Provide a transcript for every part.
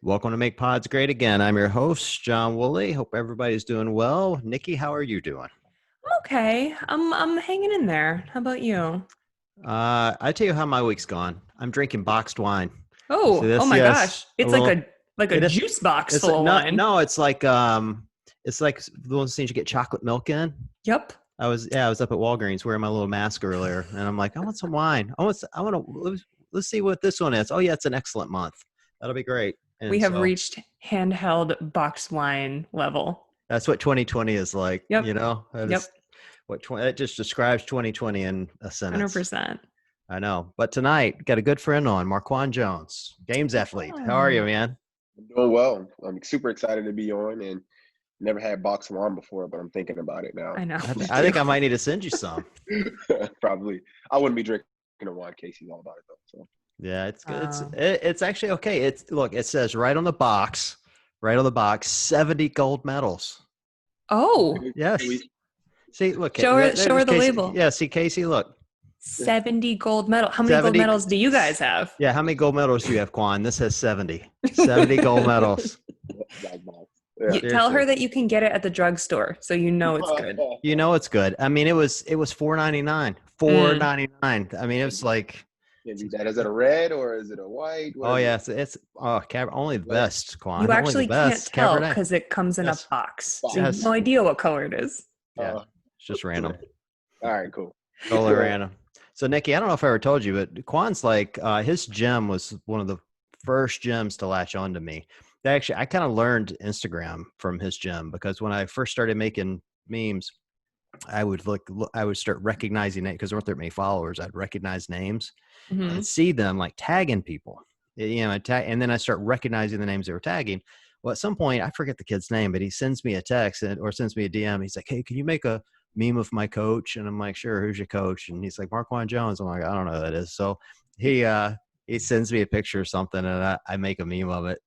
Welcome to Make Pods Great Again. I'm your host, John Woolley. Hope everybody's doing well. Nikki, how are you doing? Okay, I'm hanging in there. How about you? I tell you how my week's gone. I'm drinking boxed wine. You see Oh this? my Yes, gosh. a It's like little. a It is. juice box It's full of no, wine. no. It's like those things you get chocolate milk in. Yep. I was up at Walgreens wearing my little mask earlier, and I'm like, I want some wine. I want to. Let's see what this one is. Oh yeah, it's an excellent month. That'll be great. We And have so reached handheld box wine level. that's what 2020 is like. Yep. That is Yep. that just describes 2020 in a sentence. 100%. I know. But tonight, got a good friend on, Marquan Jones, games athlete. How are you, Oh, man? I'm doing well. I'm super excited to be on and never had box wine before, but I'm thinking about it now. I know. I, Me I too. think I might need to send you some. Probably. I wouldn't be drinking a wine. Casey's all about it though. Yeah, it's good. Um, It's actually okay. Look, it says right on the box, 70 gold medals. oh, Can Yes. we, See, look, show her there's the Casey. label. Yeah, see, Casey, look, 70 gold medal. How many gold 70. medals do you guys have? Yeah, how many gold medals do you have, Quan? This has 70. 70 gold medals. black box? Yeah. Tell her Seriously. that you can get it at the drugstore so you know it's good. You know it's good. I mean, it was $4.99. Mm. $4.99. I mean, it was like, Can do that. Is it a red or is it a white? What oh is yeah, it? only the What? best, You Quan. Only the actually can't best. tell Cabernet. because it comes in a Yes. box. So you have Yes. no idea what color it is. Yeah. Uh, It's just random. all right, cool. Totally random. So Nikki, I don't know if I ever told you, but Quan's like his gym was one of the first gyms to latch on to me. Actually, I kind of learned Instagram from his gym because when I first started making memes, I would start recognizing it because there weren't that many followers. I'd recognize names Hmm. and see them like tagging people. And then I start recognizing the names they were tagging. Well, at some point, I forget the kid's name, but he sends me a text or sends me a DM. He's like, "Hey, can you make a meme of my coach?" And I'm like, "Sure. Who's your coach?" And he's like, "Marquan Jones." I'm like, "I don't know who that is." So he sends me a picture or something, and I make a meme of it,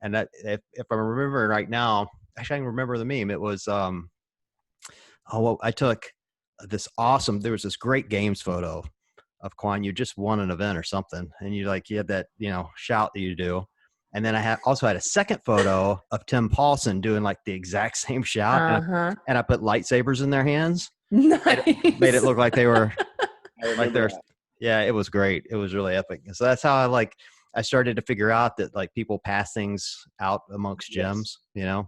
And that if I'm remembering right now, actually I can remember the meme. It was well, I took this awesome. There was this great games photo of Quan. You just won an event or something, and you had that shout that you do. And then I also had a second photo of Tim Paulson doing like the exact same shout, Uh-huh. and I put lightsabers in their hands. Made it Nice. look like they were I like remember they're. that. Yeah, it was great. It was really epic. So that's how I started to figure out that like people pass things out amongst Yes. gyms.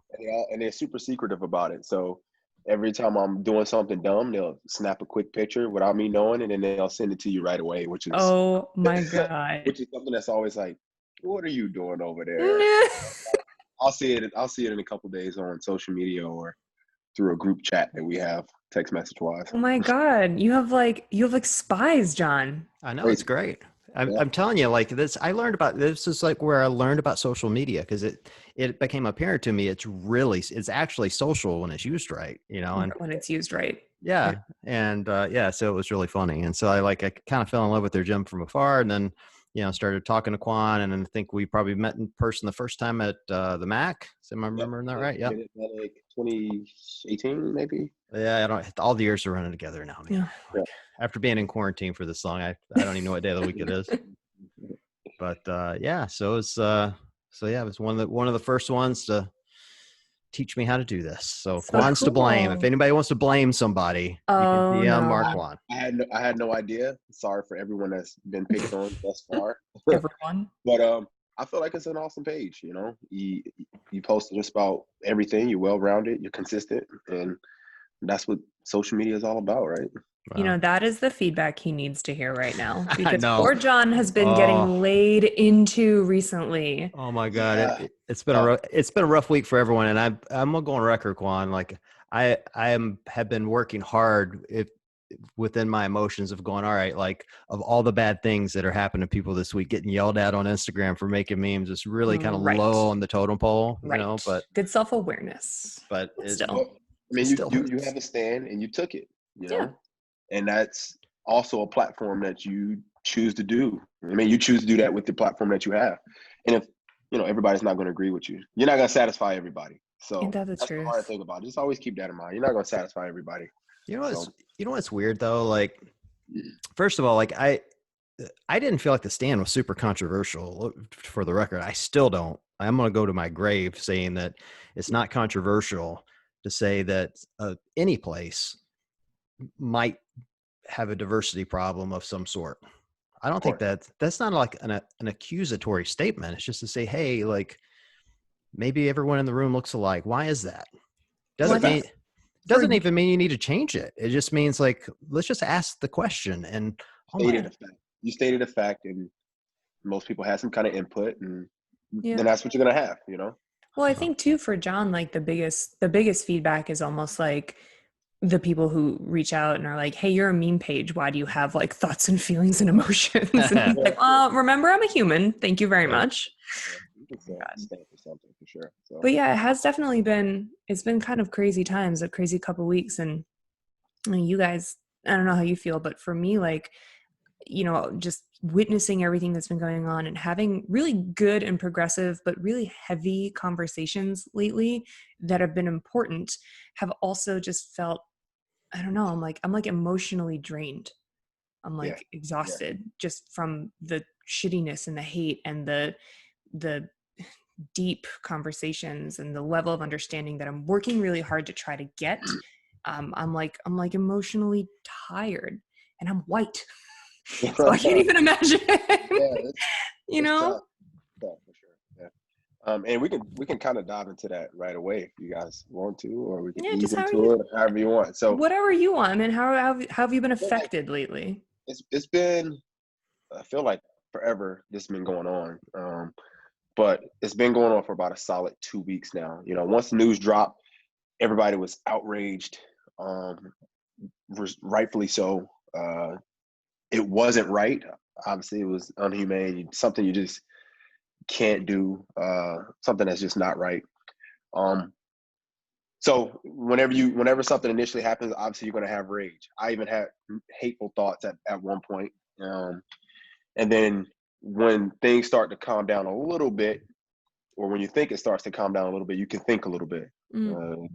And they're super secretive about it. So every time I'm doing something dumb, they'll snap a quick picture without me knowing, and then they'll send it to you right away, which is Oh my God. which is something that's always like, what are you doing over there? I'll see it. I'll see it in a couple of days on social media or through a group chat that we have, text message wise. Oh my God. You have like spies, John. I know it's Crazy. great. I'm, Yeah. I'm telling you, like this. I learned about this is like where I learned about social media because it became apparent to me. It's actually social when it's used right, and When it's used right. Yeah. yeah, and yeah, so it was really funny, and so I kind of fell in love with their gym from afar, and then started talking to Quan, and then I think we probably met in person the first time at the Mac. Am I Yep. remembering that right? Yep. Like 2018, maybe. Yeah, I don't. All the years are running together now, man. Yeah. Yeah. After being in quarantine for this long, I don't even know what day of the week it is. But yeah, so yeah, it was one of the first ones to teach me how to do this. So So Quan's to blame. If cool. anybody wants to blame somebody, you can Oh DM no. Marquan. I had no idea. Sorry for everyone that's been picked on thus far. Everyone. But I feel like it's an awesome page. You post just about everything. You're well rounded. You're consistent, and that's what social media is all about, right? Wow. That is the feedback he needs to hear right now I because know. poor John has been Oh, getting laid into recently. oh my God! Yeah. It's been a Tough. rough week for everyone, and I'm gonna go on record, Quan. Like have been working hard if within my emotions of going, all right, like of all the bad things that are happening to people this week, getting yelled at on Instagram for making memes is really kind of Right. low on the totem pole, Right. but Good self-awareness. but But it, still. But I it mean, still you hurts. have a stand and you took it. You Yeah. know, and that's also a platform that you choose to do. I mean, you choose to do that with the platform that you have. And if everybody's not going to agree with you, you're not going to satisfy everybody. Ain't So that the that's the hard truth? thing about it. Just always keep that in mind. You're not going to satisfy everybody. You know what's So you know what's weird though? Like, first of all, I didn't feel like the stand was super controversial. For the record, I still don't. I'm going to go to my grave saying that it's not controversial to say that any place might have a diversity problem of some sort. I don't think that's not like an accusatory statement. It's just to say, hey, like maybe everyone in the room looks alike. Why is that? Doesn't even mean you need to change it. It just means like, let's just ask the question. And you stated a fact, and most people had some kind of input, and then that's what you're going to have, you know? Well, I think too, for John, like the biggest feedback is almost like the people who reach out and are like, hey, you're a meme page. Why do you have like thoughts and feelings and emotions? And he's like, well, remember, I'm a human. Thank you very much. Stand for something for sure. So. But yeah, it has definitely been, it's been kind of crazy times, a crazy couple of weeks. And I mean, you guys, I don't know how you feel, but for me, like, you know, just witnessing everything that's been going on and having really good and progressive, but really heavy conversations lately that have been important, have also just felt, I don't know, I'm like emotionally drained. I'm like exhausted just from the shittiness and the hate and the deep conversations and the level of understanding that I'm working really hard to try to get. I'm like emotionally tired, and I'm white. So I can't even imagine. You know? Tough for sure. Yeah. And we can kind of dive into that right away if you guys want to, or we can ease into it however you want. So whatever you want. I mean, how have you been affected lately? It's been, I feel like forever this has been going on. But it's been going on for about a solid 2 weeks now. You know, once the news dropped, everybody was outraged, rightfully so. It wasn't right. Obviously, it was unhumane, something you just can't do, something that's just not right. So whenever something initially happens, obviously you're going to have rage. I even had hateful thoughts at one point. And then when things start to calm down a little bit, or when you think it starts to calm down a little bit, you can think a little bit.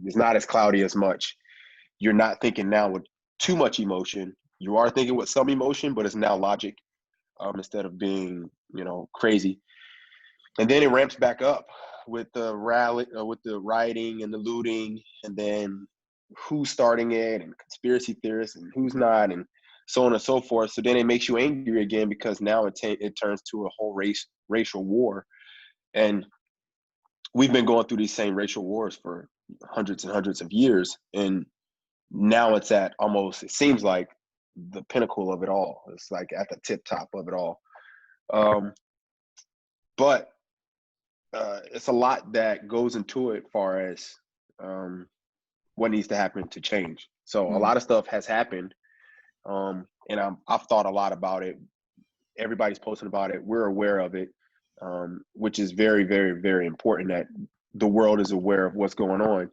It's not as cloudy as much. You're not thinking now with too much emotion. You are thinking with some emotion, but it's now logic, instead of being, crazy. And then it ramps back up with the with the rioting and the looting, and then who's starting it, and conspiracy theorists, and who's not, and so on and so forth. So then it makes you angry again, because now it turns to a whole racial war. And we've been going through these same racial wars for hundreds and hundreds of years. And now it's at almost, it seems like, the pinnacle of it all. It's like at the tip top of it all. But it's a lot that goes into it, far as what needs to happen to change. So a lot of stuff has happened, and I've thought a lot about it. Everybody's posting about it. We're aware of it, which is very, very, very important that the world is aware of what's going on.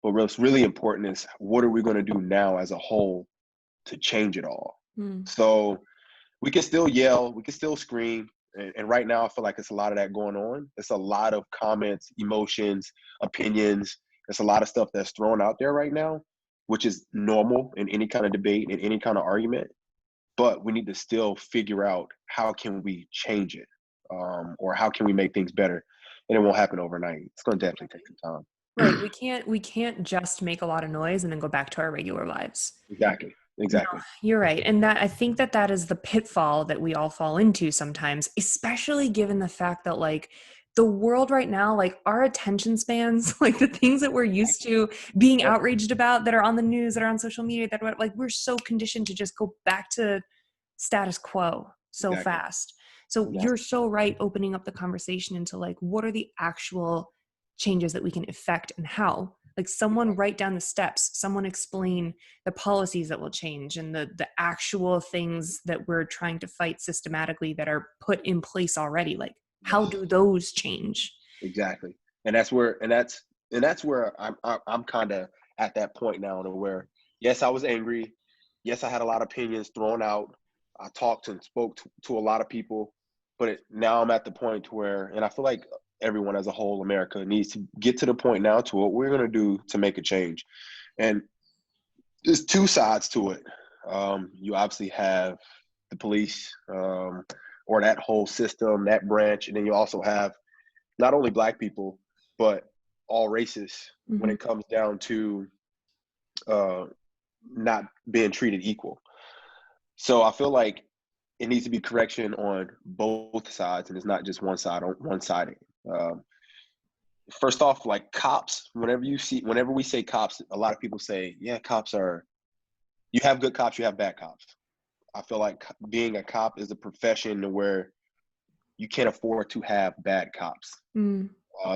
But what's really important is, what are we going to do now as a whole to change it all? So we can still yell, we can still scream. And right now, I feel like it's a lot of that going on. It's a lot of comments, emotions, opinions. It's a lot of stuff that's thrown out there right now, which is normal in any kind of debate, in any kind of argument. But we need to still figure out, how can we change it, or how can we make things better? And it won't happen overnight. It's going to definitely take some time. Right. We can't just make a lot of noise and then go back to our regular lives. Exactly. No, you're right. And that, I think that is the pitfall that we all fall into sometimes, especially given the fact that, like, the world right now, like, our attention spans, like the things that we're used to being outraged about, that are on the news, that are on social media, that are, like, we're so conditioned to just go back to status quo so fast. So you're so right, opening up the conversation into, like, what are the actual changes that we can effect, and how? Like, someone write down the steps, someone explain the policies that will change, and the actual things that we're trying to fight systematically that are put in place already. Like, how do those change? Exactly. And that's where I'm kind of at that point now, to where, yes, I was angry. Yes, I had a lot of opinions thrown out. I talked and spoke to a lot of people, but now I'm at the point where, and I feel like everyone as a whole, America, needs to get to the point now to what we're going to do to make a change. And there's two sides to it. You obviously have the police, or that whole system, that branch, and then you also have not only Black people, but all races when Mhm. it comes down to not being treated equal. So I feel like it needs to be correction on both sides, and it's not just one sided. Um, First off, like cops, whenever we say cops, a lot of people say, yeah, you have good cops, you have bad cops. I feel like being a cop is a profession where you can't afford to have bad cops. Mm.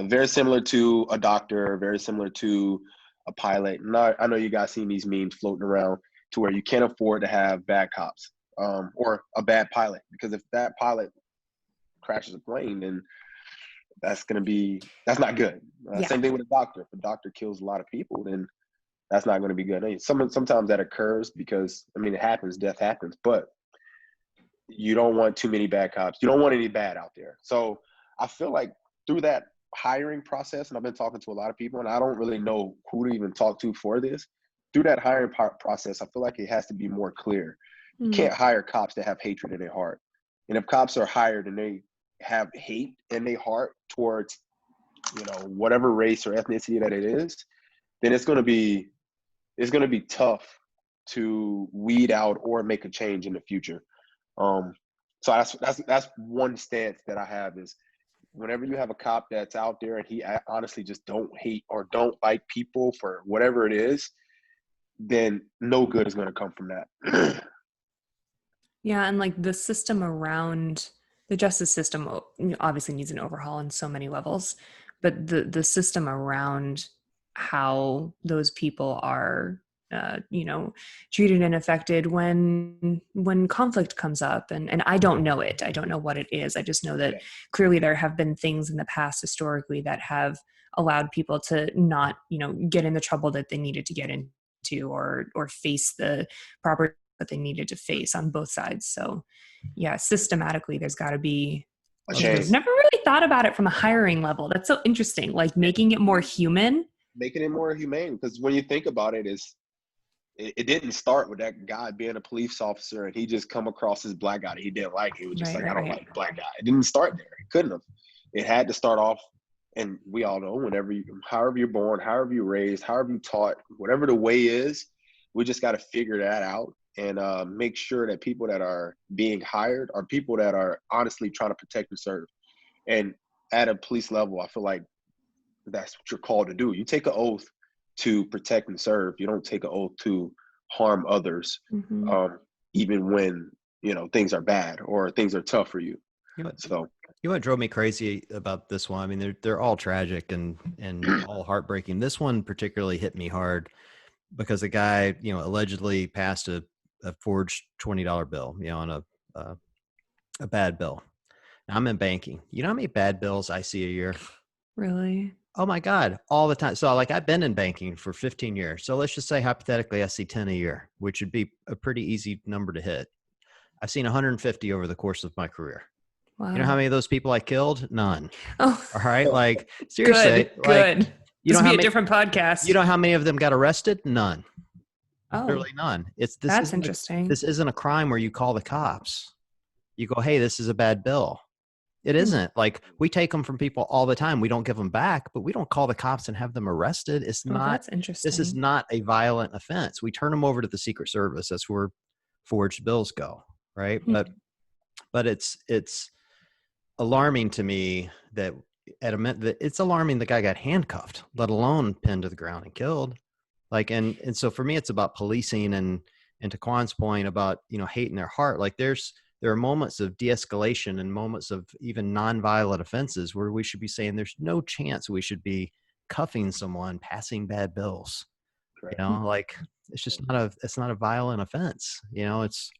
Very similar to a doctor, very similar to a pilot. And I know you guys seen these memes floating around to where you can't afford to have bad cops, or a bad pilot, because if that pilot crashes a plane, then that's not good. Yeah. Same thing with a doctor. If a doctor kills a lot of people, then that's not going to be good. I mean, sometimes that occurs because, I mean, it happens, death happens, but you don't want too many bad cops. You don't want any bad out there. So I feel like through that hiring process, and I've been talking to a lot of people, and I don't really know who to even talk to for this. Through that hiring process, I feel like it has to be more clear. You Mm. can't hire cops that have hatred in their heart. And if cops are hired and they have hate in their heart towards, whatever race or ethnicity that it is, then it's going to be tough to weed out or make a change in the future. So that's one stance that I have is whenever you have a cop that's out there and he honestly just don't hate or don't like people for whatever it is, then no good is going to come from that. Yeah, and like the system around the justice system obviously needs an overhaul on so many levels, but the system around how those people are treated and affected when conflict comes up, and I don't know it. I don't know what it is. I just know that Yeah. clearly there have been things in the past historically that have allowed people to not, get in the trouble that they needed to get into or face the proper that they needed to face on both sides. So yeah, systematically there's got to be A changes. change. Never really thought about it from a hiring level. That's so interesting. Like making it more human. Making it more humane, because when you think about it, it didn't start with that guy being a police officer and he just come across this black guy that he didn't like. He was just Right, like, I don't right. like the black guy. It didn't start there. It couldn't have. It had to start off, and we all know however you're born, however you're raised, however you taught, whatever the way is, we just got to figure that out and make sure that people that are being hired are people that are honestly trying to protect and serve. And at a police level, I feel like that's what you're called to do. You take an oath to protect and serve. You don't take an oath to harm others, Mm-hmm. even when things are bad or things are tough for you. So You know what drove me crazy about this one? I mean, they're all tragic and all heartbreaking. This one particularly hit me hard because a guy, allegedly passed a forged $20 bill, on a bad bill. Now, I'm in banking. You know how many bad bills I see a year? Really? Oh my God, all the time. So like I've been in banking for 15 years. So let's just say hypothetically I see 10 a year, which would be a pretty easy number to hit. I've seen 150 over the course of my career. Wow. You know how many of those people I killed? None. Oh, All right. Like seriously, good. You This know would how be a many, different podcast. you know how many of them got arrested? None. Oh, Literally none. that's interesting. This isn't a crime where you call the cops. You go, hey, this is a bad bill. It isn't. Like we take them from people all the time. We don't give them back, but we don't call the cops and have them arrested. It's Oh, not. that's interesting. This is not a violent offense. We turn them over to the Secret Service. That's where forged bills go, right? But it's alarming to me that it's alarming the guy got handcuffed, let alone pinned to the ground and killed. Like and so for me, it's about policing and to Quan's point about hate in their heart. Like there are moments of de-escalation and moments of even non-violent offenses where we should be saying there's no chance we should be cuffing someone passing bad bills. correct. Like it's just not a violent offense. It's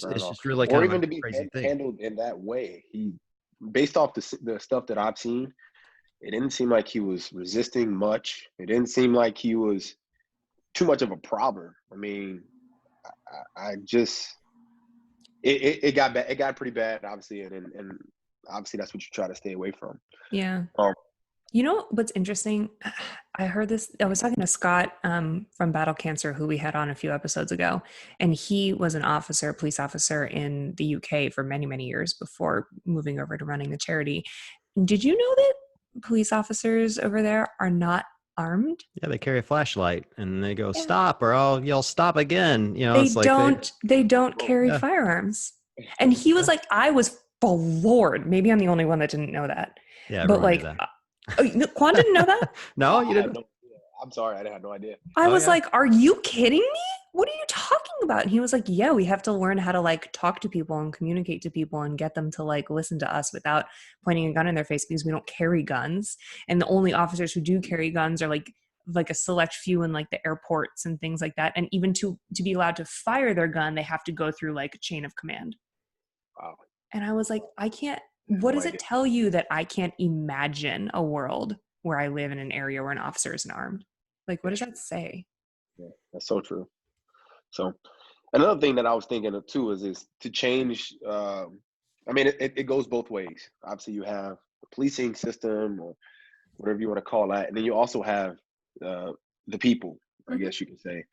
just really or kind even of a to be crazy thing. handled in that way. Based off the stuff that I've seen, it didn't seem like he was resisting much. It didn't seem like he was too much of a problem. I mean, I just it got bad. It got pretty bad, obviously, and obviously that's what you try to stay away from. Yeah. You know what's interesting? I heard this. I was talking to Scott from Battle Cancer, who we had on a few episodes ago, and he was an police officer in the UK for many, many years before moving over to running the charity. Did you know that police officers over there are not armed? Yeah, they carry a flashlight and they go, Yeah. stop, or I'll yell stop again. You know, They it's like don't carry yeah, firearms. And he was yeah, like, I was floored. Maybe I'm the only one that didn't know that. yeah, But everyone knew like, that. Quan didn't know that? No, you I have didn't. no idea. I'm sorry, I had no idea. I Oh was yeah. like, are you kidding me? What are you talking about? And he was like, yeah, we have to learn how to like talk to people and communicate to people and get them to like listen to us without pointing a gun in their face because we don't carry guns. And the only officers who do carry guns are like a select few in like the airports and things like that. And even to be allowed to fire their gun, they have to go through like a chain of command. Wow, And I was like, I can't, I had what no does it idea. tell you that I can't imagine a world where I live in an area where an officer isn't armed? Like, what does that say? Yeah, that's so true. So another thing that I was thinking of too is to change. I mean, it goes both ways. Obviously, you have the policing system or whatever you want to call that, and then you also have the people. I Mhm. guess you could say,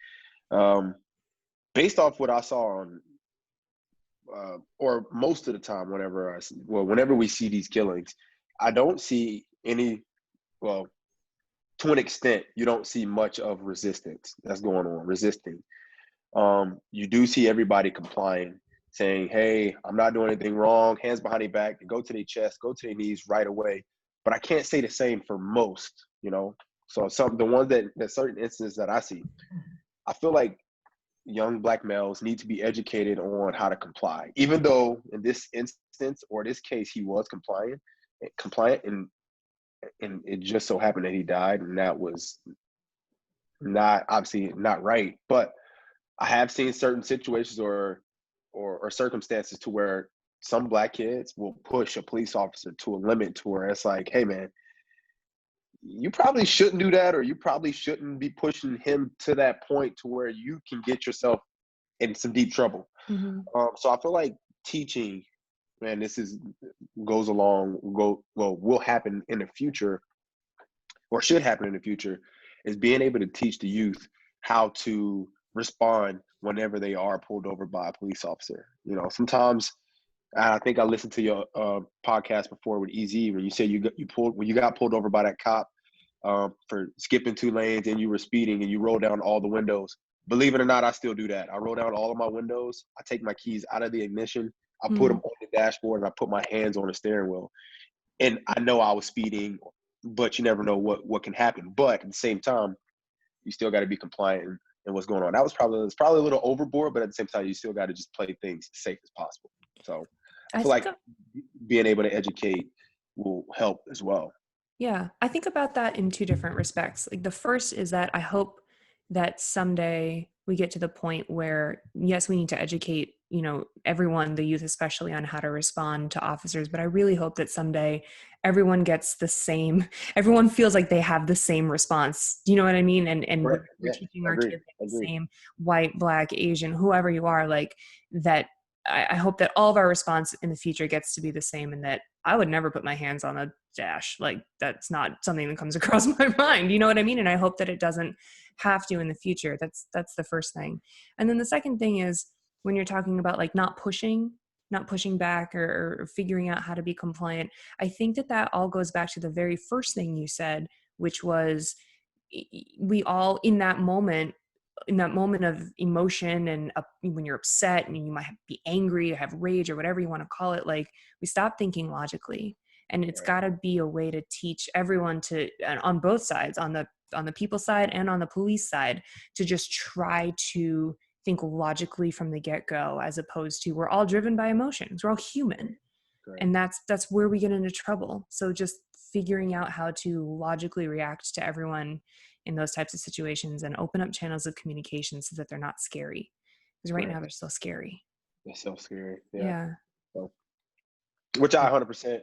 um, based off what I saw on, or most of the time, whenever we see these killings, I don't see any. Well, to an extent, you don't see much of resistance that's going on. Resisting. You do see everybody complying, saying, "Hey, I'm not doing anything wrong." Hands behind their back, they go to their chest, go to their knees right away. But I can't say the same for most, you know. So the ones that certain instances that I see, I feel like young black males need to be educated on how to comply. Even though in this instance or this case he was compliant, and it just so happened that he died, and that was not obviously not right. But I have seen certain situations or circumstances to where some black kids will push a police officer to a limit to where it's like, hey man, you probably shouldn't do that, or you probably shouldn't be pushing him to that point to where you can get yourself in some deep trouble. Mhm. So I feel like teaching, man, this is goes along go well will happen in the future or should happen in the future, is being able to teach the youth how to respond whenever they are pulled over by a police officer. You know, sometimes I think I listened to your podcast before with EZ when you said you got pulled over by that cop for skipping 2 lanes and you were speeding and you rolled down all the windows. Believe it or not, I still do that. I roll down all of my windows. I take my keys out of the ignition. I put them Mm. on the dashboard and I put my hands on the steering wheel. And I know I was speeding, but you never know what can happen. But at the same time, you still got to be compliant in what's going on. It's probably a little overboard, but at the same time, you still got to just play things as safe as possible. So I I feel think like being able to educate will help as well. Yeah, I think about that in two different respects. Like the first is that I hope that someday we get to the point where, yes, we need to educate, everyone, the youth especially, on how to respond to officers. But I really hope that someday everyone gets the same, everyone feels like they have the same response. Do you know what I mean? And Correct. we're Yeah, teaching I our agree. kids I like the agree. same white, black, Asian, whoever you are, like that. I hope that all of our response in the future gets to be the same, and that I would never put my hands on a dash. Like that's not something that comes across my mind. You know what I mean? And I hope that it doesn't have to in the future. That's the first thing. And then the second thing is when you're talking about like not pushing back or figuring out how to be compliant. I think that all goes back to the very first thing you said, which was we all in that moment of emotion and when you're upset and you might be angry or have rage or whatever you want to call it, like we stop thinking logically. And it's Right. got to be a way to teach everyone to, on both sides, on the people side and on the police side, to just try to think logically from the get-go, as opposed to we're all driven by emotions. We're all human. Correct. And that's where we get into trouble. So just figuring out how to logically react to everyone in those types of situations and open up channels of communication so that they're not scary. Because right now they're still scary. It's so scary. Yeah. Yeah. So, which I 100%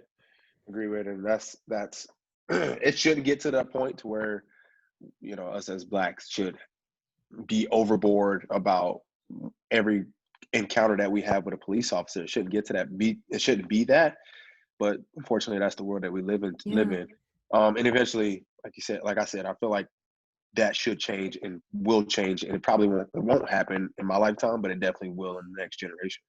agree with, and that's it shouldn't get to that point to where us as blacks should be overboard about every encounter that we have with a police officer. It shouldn't get to that. It shouldn't be that. But unfortunately, that's the world that we live in. Yeah. And eventually, like I said, I feel like that should change and will change, and it probably won't happen in my lifetime, but it definitely will in the next generation.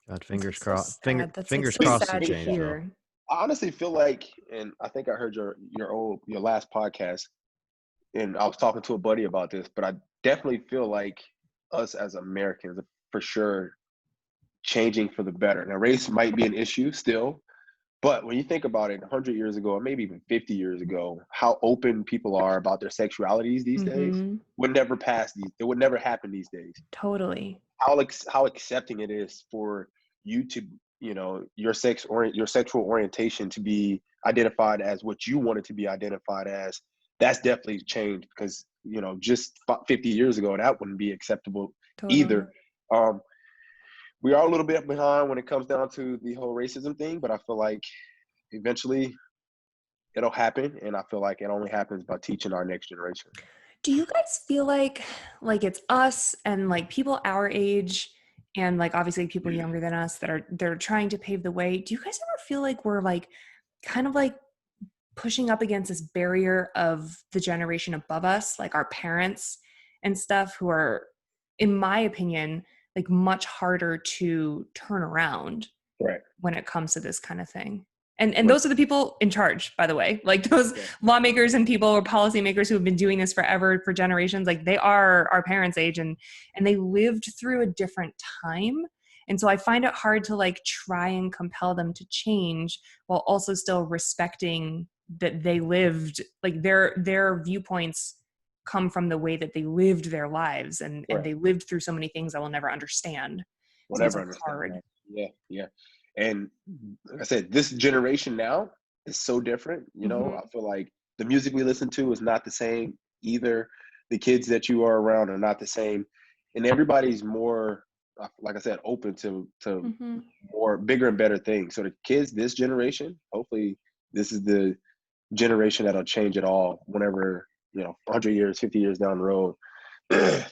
God, fingers That's so crossed. sad. That's like Fingers so crossed it sad to changes though. hear. I honestly feel like, and I think I heard your last podcast, and I was talking to a buddy about this, but I definitely feel like us as Americans, are for sure, changing for the better. Now, race might be an issue still, but when you think about it, 100 years ago, or maybe even 50 years ago, how open people are about their sexualities these days Mm-hmm. would never pass these. It would never happen these days. Totally. How accepting it is for you to, your your sexual orientation to be identified as what you want it to be identified as. That's definitely changed because just 50 years ago that wouldn't be acceptable Totally. either. Um, we are a little bit behind when it comes down to the whole racism thing, but I feel like eventually it'll happen, and I feel like it only happens by teaching our next generation. Do you guys feel like it's us and like people our age and like obviously people younger than us that are they're trying to pave the way? Do you guys ever feel like we're like kind of like pushing up against this barrier of the generation above us, like our parents and stuff, who are, in my opinion, like much harder to turn around Right. when it comes to this kind of thing? And Right. those are the people in charge, by the way, like those Yeah. lawmakers and people or policymakers who have been doing this forever, for generations. Like they are our parents' age, and they lived through a different time. And so I find it hard to like try and compel them to change while also still respecting that they lived, like their viewpoints come from the way that they lived their lives, and Right. they lived through so many things I will never understand. We'll So it's never like understand hard. that. Yeah. Yeah. And like I said, this generation now is so different. Mm-hmm. I feel like the music we listen to is not the same either. The kids that you are around are not the same, and everybody's more, like I said, open to Mm-hmm. more bigger and better things. So the kids, this generation, hopefully, this is the generation that'll change it all. Whenever 100 years, 50 years down the road,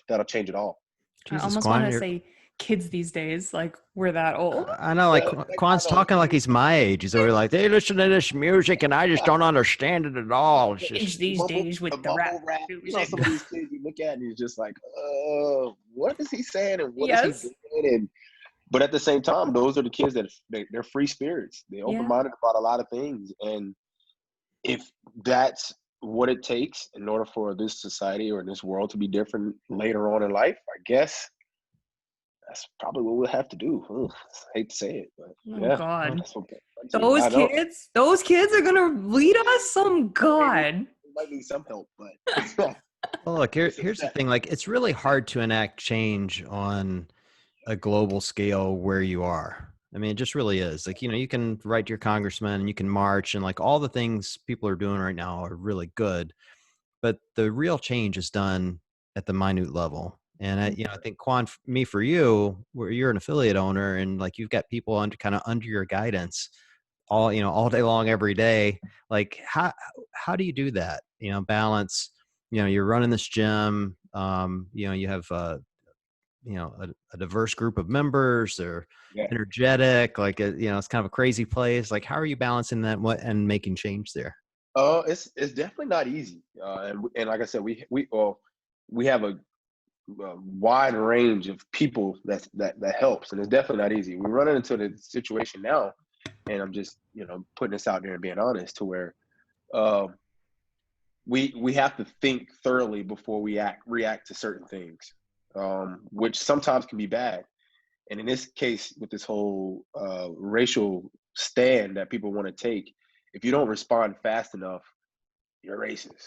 that'll change it all. I Jesus, almost want Quan, to say kids these days, like we're that old. I know, like Quan's talking like he's my age. He's over like, they listen to this music and I just don't understand it at all. It's Kids just, these Mumble, days with the rap mumble rap. music. Some of these kids you look at and you're just like, what is he saying and what is he Yes. doing? But at the same time, those are the kids that they're free spirits. They're Yeah. open-minded about a lot of things. And if that's what it takes in order for this society or this world to be different later on in life, I guess that's probably what we'll have to do. Ugh, I hate to say it, but Oh yeah, God. that's what Those I know. kids are gonna lead us. Some God. We might need some help, but well, look, it's a here's the step. thing. Like, it's really hard to enact change on a global scale where you are. I mean, it just really is. Like, you can write to your congressman and you can march and like all the things people are doing right now are really good. But the real change is done at the minute level. And I think Quan, me for you, where you're an affiliate owner and like you've got people under your guidance all day long, every day. Like how do you do that? Balance. You're running this gym. You have a diverse group of members. They're Yeah. energetic. Like it's kind of a crazy place. Like how are you balancing that and making change there? It's definitely not easy, and like I said, we have a wide range of people that helps, and it's definitely not easy. We're running into the situation now, and I'm just putting this out there and being honest to where we have to think thoroughly before we react to certain things, which sometimes can be bad. And in this case, with this whole racial stand that people want to take, if you don't respond fast enough, you're racist,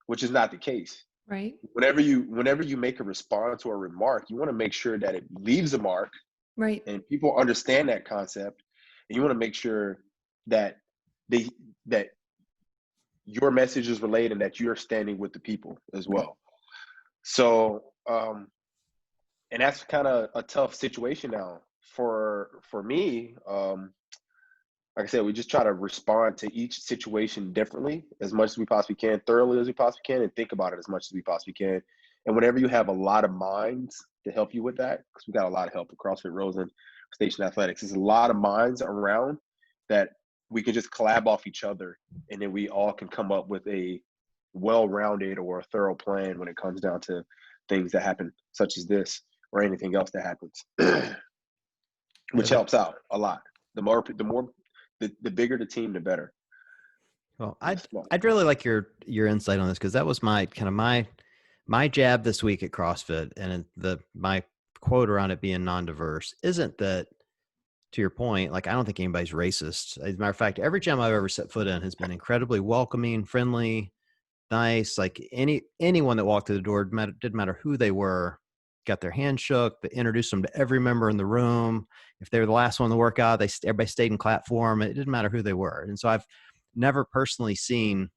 which is not the case. Right. Whenever you make a response or a remark, you want to make sure that it leaves a mark, Right. and people understand that concept, and you want to make sure that that your message is relayed and that you're standing with the people as well. So, and that's kind of a tough situation now for me. Like I said, we just try to respond to each situation differently as much as we possibly can, thoroughly as we possibly can, and think about it as much as we possibly can. And whenever you have a lot of minds to help you with that, because we got a lot of help at CrossFit Rosen, Station Athletics, there's a lot of minds around that we can just collab off each other, and then we all can come up with a well-rounded or a thorough plan when it comes down to things that happen, such as this or anything else that happens, which helps out a lot. The more the bigger the team, the better. Well, I'd really like your insight on this, because that was my kind of my jab this week at CrossFit, and my quote around it being non-diverse isn't that, to your point, like I don't think anybody's racist. As a matter of fact, every gym I've ever set foot in has been incredibly welcoming, friendly, nice. Like anyone that walked through the door, didn't matter who they were, got their hand shook, they introduced them to every member in the room. If they were the last one to work out, everybody stayed and clapped for them. It didn't matter who they were. And so I've never personally seen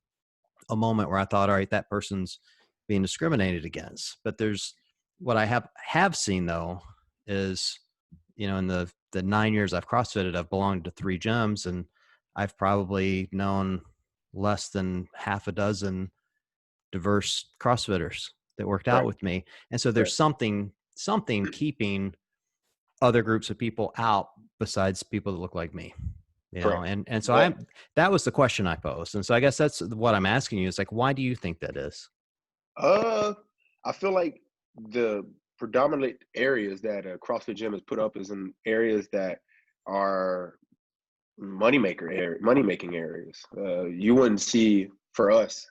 a moment where I thought, all right, that person's being discriminated against. But there's what I have seen though is, in the 9 years I've CrossFitted, I've belonged to 3 gyms, and I've probably known less than half a dozen diverse CrossFitters that worked out with me. And so there's something keeping other groups of people out besides people that look like me, and so that was the question I posed. And so I guess that's what I'm asking you is like, why do you think that is? I feel like the predominant areas that a CrossFit gym has put up is in areas that are money-making areas. You wouldn't see, for us,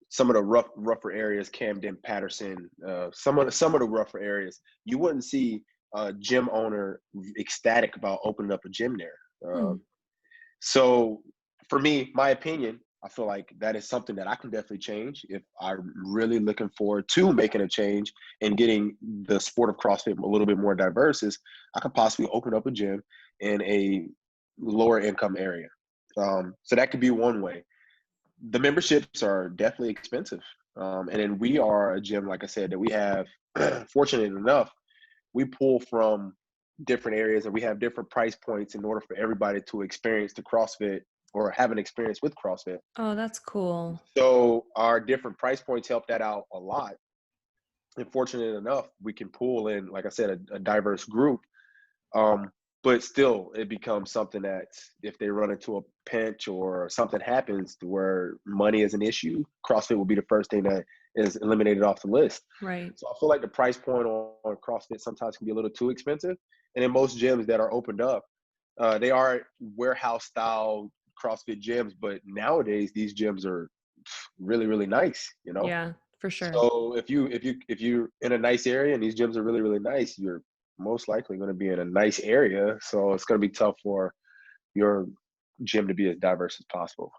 some of the rougher areas, Camden, Patterson, some of the rougher areas, you wouldn't see a gym owner ecstatic about opening up a gym there. So for me, my opinion, I feel like that is something that I can definitely change if I'm really looking forward to making a change and getting the sport of CrossFit a little bit more diverse. Is I could possibly open up a gym in a lower income area. So that could be one way. The memberships are definitely expensive. And then we are a gym, like I said, that we have, fortunate enough, we pull from different areas and we have different price points in order for everybody to experience the CrossFit or have an experience with CrossFit. Oh, that's cool. So our different price points help that out a lot. And fortunate enough, we can pull in, like I said, a diverse group. But still, it becomes something that if they run into a pinch or something happens to where money is an issue, CrossFit will be the first thing that is eliminated off the list. Right. So I feel like the price point on CrossFit sometimes can be a little too expensive. And in most gyms that are opened up, they are warehouse style CrossFit gyms, but nowadays these gyms are really, really nice, Yeah, for sure. So if you're in a nice area and these gyms are really, really nice, you're most likely going to be in a nice area. So it's going to be tough for your gym to be as diverse as possible.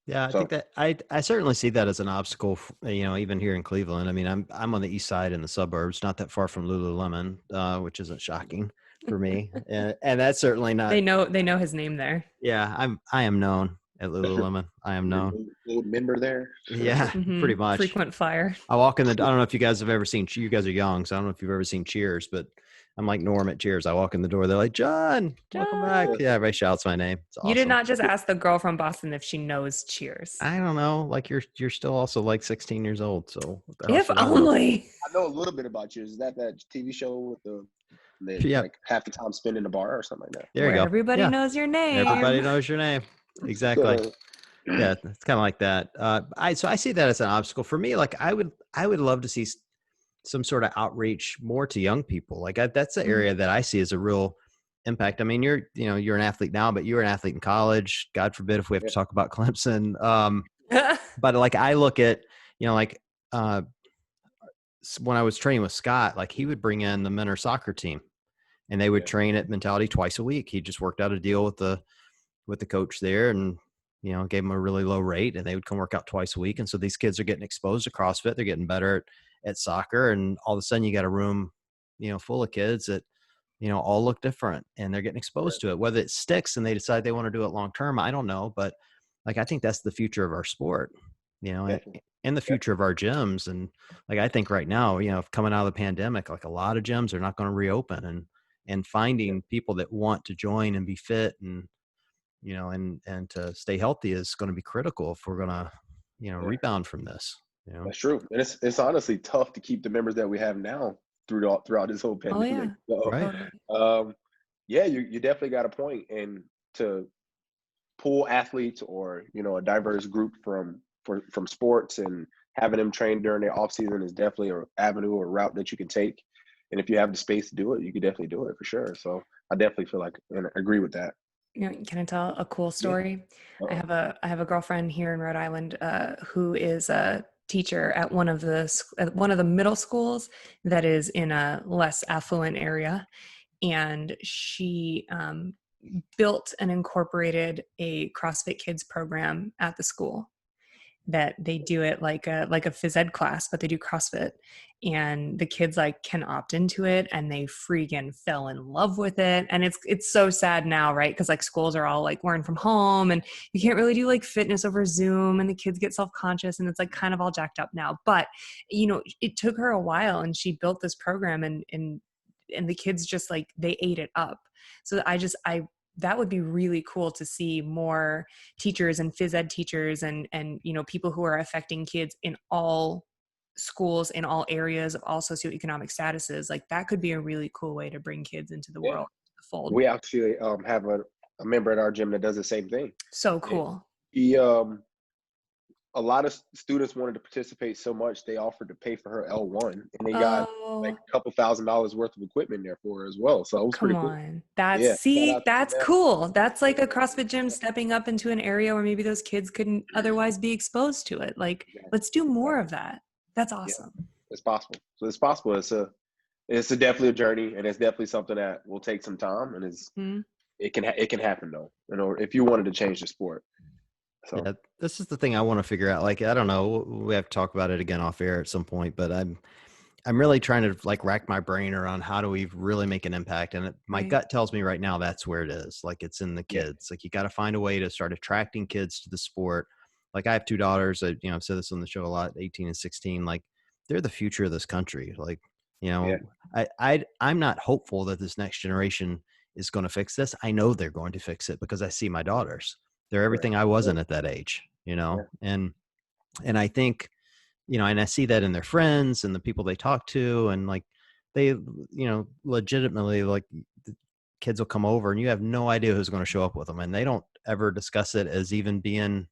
Yeah, I think that I certainly see that as an obstacle, even here in Cleveland. I mean, I'm on the east side in the suburbs, not that far from Lululemon, which isn't shocking for me. And that's certainly not. They know his name there. Yeah, I am known at Lululemon. I am known. Old member there. Yeah, pretty much. Frequent flyer. I walk in I don't know if you guys have ever seen, you guys are young, so I don't know if you've ever seen Cheers, but I'm like Norm at Cheers. I walk in the door, they're like, John, welcome back. Yeah, everybody shouts my name. It's awesome. You did not just ask the girl from Boston if she knows Cheers. I don't know. Like you're still also like 16 years old, so if only. I know a little bit about Cheers. Is that TV show with like half the time spent in the bar or something like that? There you go. Everybody knows your name. Everybody knows your name. Exactly. Yeah, it's kind of like that. I see that as an obstacle for me. Like I would love to see some sort of outreach more to young people. Like that's the area that I see as a real impact. I mean, you're an athlete now, but you were an athlete in college. God forbid if we have to talk about Clemson. But like I look at, when I was training with Scott, like he would bring in the men's soccer team and they would train at Mentality twice a week. He just worked out a deal with the coach there and, gave them a really low rate and they would come work out twice a week. And so these kids are getting exposed to CrossFit. They're getting better at soccer. And all of a sudden you got a room, full of kids that, all look different and they're getting exposed to it, whether it sticks and they decide they want to do it long-term. I don't know, but like, I think that's the future of our sport, and the future of our gyms. And like, I think right now, coming out of the pandemic, like a lot of gyms are not going to reopen and finding people that want to join and be fit and, and to stay healthy is going to be critical if we're going to, rebound from this. That's true. And it's honestly tough to keep the members that we have now throughout this whole pandemic. Oh, yeah. So, right. You definitely got a point. And to pull athletes or, a diverse group from sports and having them train during their off season is definitely an avenue or route that you can take. And if you have the space to do it, you can definitely do it for sure. So I definitely feel like and agree with that. You know, can I tell a cool Yeah. story? Uh-oh. I have a girlfriend here in Rhode Island who is a teacher at one of the middle schools that is in a less affluent area, and she built and incorporated a CrossFit Kids program at the school that they do it like a phys ed class, but they do CrossFit, and the kids like can opt into it, and they freaking fell in love with it. And it's so sad now, right? Because like schools are all like learn from home, and you can't really do like fitness over Zoom, and the kids get self-conscious, and it's like kind of all jacked up now. But you know, it took her a while, and she built this program, and the kids just like they ate it up. So I that would be really cool to see more teachers and phys ed teachers and you know, people who are affecting kids in all schools, in all areas of all socioeconomic statuses. Like that could be a really cool way to bring kids into the Yeah. world, the fold. We actually have a member at our gym that does the same thing. So And cool. he a lot of students wanted to participate so much they offered to pay for her L1, and they got like Oh, a couple $1,000s worth of equipment there for her as well. So it was come pretty cool. on. Yeah. Shout out to That's them. cool. That's like a CrossFit gym stepping up into an area where maybe those kids couldn't otherwise be exposed to it. Like, Exactly. let's do more Exactly. of that. That's Yeah, awesome. it's possible. So it's possible. It's a definitely a journey, and it's definitely something that will take some time, and Hmm. it can happen though. You know, if you wanted to change the sport. So Yeah, this is the thing I want to figure out. Like, I don't know, we have to talk about it again off air at some point, but I'm really trying to like rack my brain around how do we really make an impact. And my Right. gut tells me right now that's where it is. Like it's in the yeah, kids. Like you got to find a way to start attracting kids to the sport. Like I have two daughters. I've said this on the show a lot, 18 and 16. Like they're the future of this country. Like yeah, I'm not hopeful that this next generation is going to fix this. I know they're going to fix it because I see my daughters. They're correct. everything I Yeah, wasn't at that age. yeah, And I think, and I see that in their friends and the people they talk to, and like they, legitimately, like the kids will come over and you have no idea who's going to show up with them. And they don't ever discuss it as even being,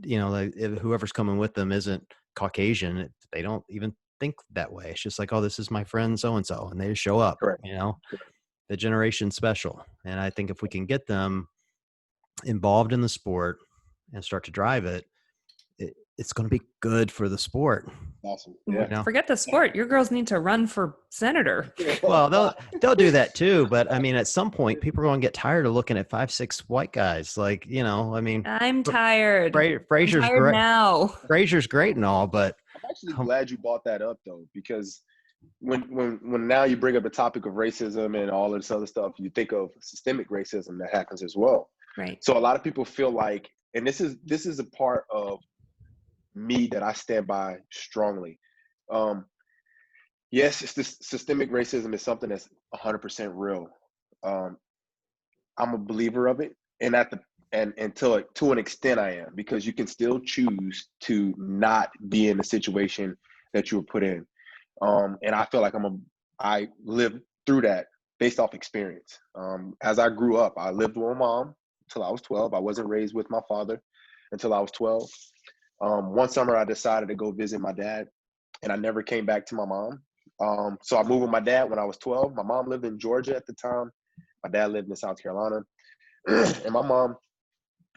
like if whoever's coming with them isn't Caucasian. They don't even think that way. It's just like, oh, this is my friend so-and-so. And they just show up, correct. Correct. the generation special. And I think if we can get them involved in the sport and start to drive it, it's going to be good for the sport. Awesome. W- Yeah. Forget the sport. Your girls need to run for senator. Well, they'll do that too, but I mean, at some point, people are going to get tired of looking at 5'6" white guys. Like, I mean, I'm tired. I'm Frazier's tired great. now. Frazier's great and all, but I'm actually um, glad you brought that up though, because when now you bring up the topic of racism and all this other stuff, you think of systemic racism that happens as well. Right. So a lot of people feel like, and this is a part of me that I stand by strongly. Um, yes, it's this systemic racism is something that's 100% real. Um, I'm a believer of it, and to an extent I am, because you can still choose to not be in the situation that you were put in. And I feel like I lived through that based off experience. As I grew up, I lived with my mom until I was 12. I wasn't raised with my father until I was 12. One summer, I decided to go visit my dad, and I never came back to my mom. So I moved with my dad when I was 12. My mom lived in Georgia at the time. My dad lived in South Carolina. And my mom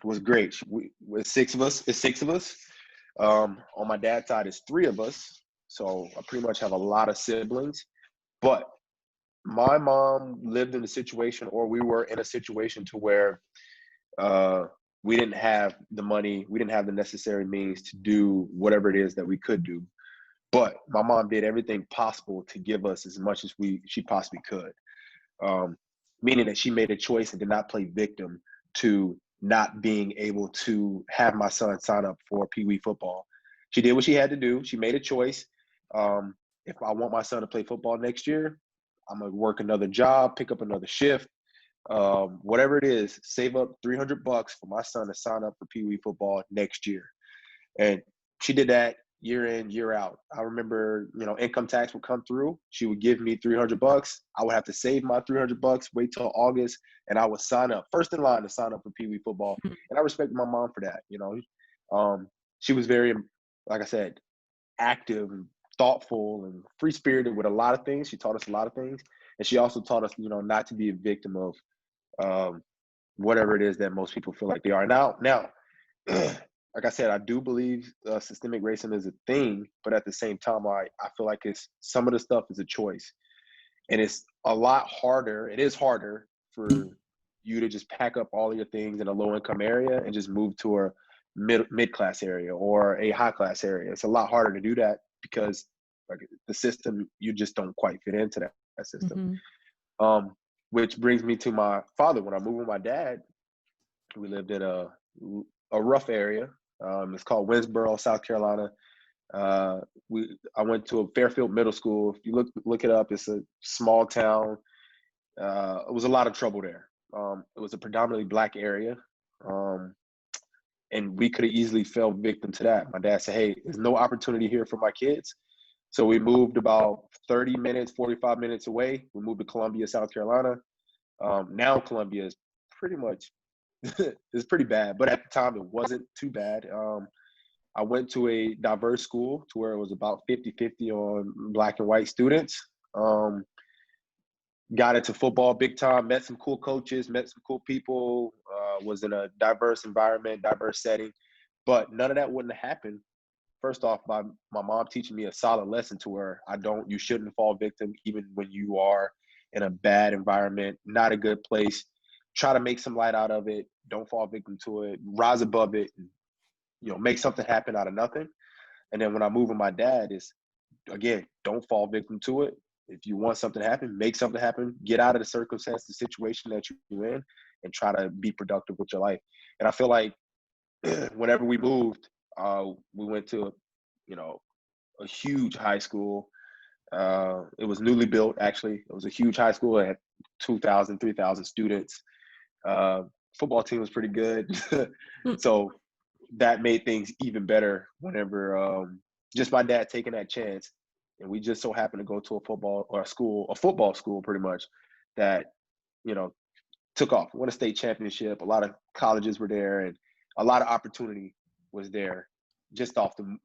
was great. With six of us, it's six of us. On my dad's side, it's three of us. So I pretty much have a lot of siblings. But my mom lived in a situation, or we were in a situation to where we didn't have the money, we didn't have the necessary means to do whatever it is that we could do. But my mom did everything possible to give us as much as she possibly could. Meaning that she made a choice and did not play victim to not being able to have my son sign up for Pee Wee football. She did what she had to do. She made a choice. If I want my son to play football next year, I'm gonna work another job, pick up another shift, whatever it is, save up $300 for my son to sign up for Pee Wee football next year. And she did that year in, year out. I remember, income tax would come through. She would give me $300. I would have to save my $300, wait till August, and I would sign up first in line to sign up for Pee Wee football. And I respect my mom for that. She was very, like I said, active and thoughtful and free spirited with a lot of things. She taught us a lot of things. And she also taught us, not to be a victim of whatever it is that most people feel like they are. Now, like I said, I do believe systemic racism is a thing, but at the same time, I feel like some of the stuff is a choice, and it's a lot harder. It is harder for you to just pack up all of your things in a low income area and just move to a mid class area or a high class area. It's a lot harder to do that because like the system, you just don't quite fit into that system. Mm-hmm. Which brings me to my father. When I moved with my dad, we lived in a rough area. It's called Winsboro, South Carolina. I went to a Fairfield Middle School. If you look it up, it's a small town. It was a lot of trouble there. It was a predominantly Black area. And we could have easily fell victim to that. My dad said, hey, there's no opportunity here for my kids. So we moved about 30 minutes, 45 minutes away. We moved to Columbia, South Carolina. Now Columbia is pretty much, it's pretty bad. But at the time, it wasn't too bad. I went to a diverse school to where it was about 50-50 on Black and white students. Got into football big time, met some cool coaches, met some cool people, was in a diverse environment, diverse setting. But none of that wouldn't have happened. First off, my mom teaching me a solid lesson to where you shouldn't fall victim even when you are in a bad environment, not a good place. Try to make some light out of it. Don't fall victim to it. Rise above it. And, make something happen out of nothing. And then when I moved with my dad is, again, don't fall victim to it. If you want something to happen, make something happen. Get out of the circumstance, the situation that you're in, and try to be productive with your life. And I feel like whenever we moved, we went to, a huge high school. It was newly built, actually. It was a huge high school. It had 2,000, 3,000 students. Football team was pretty good. So that made things even better whenever just my dad taking that chance. And we just so happened to go to a football school pretty much that, took off. Won a state championship. A lot of colleges were there and a lot of opportunity was there just off the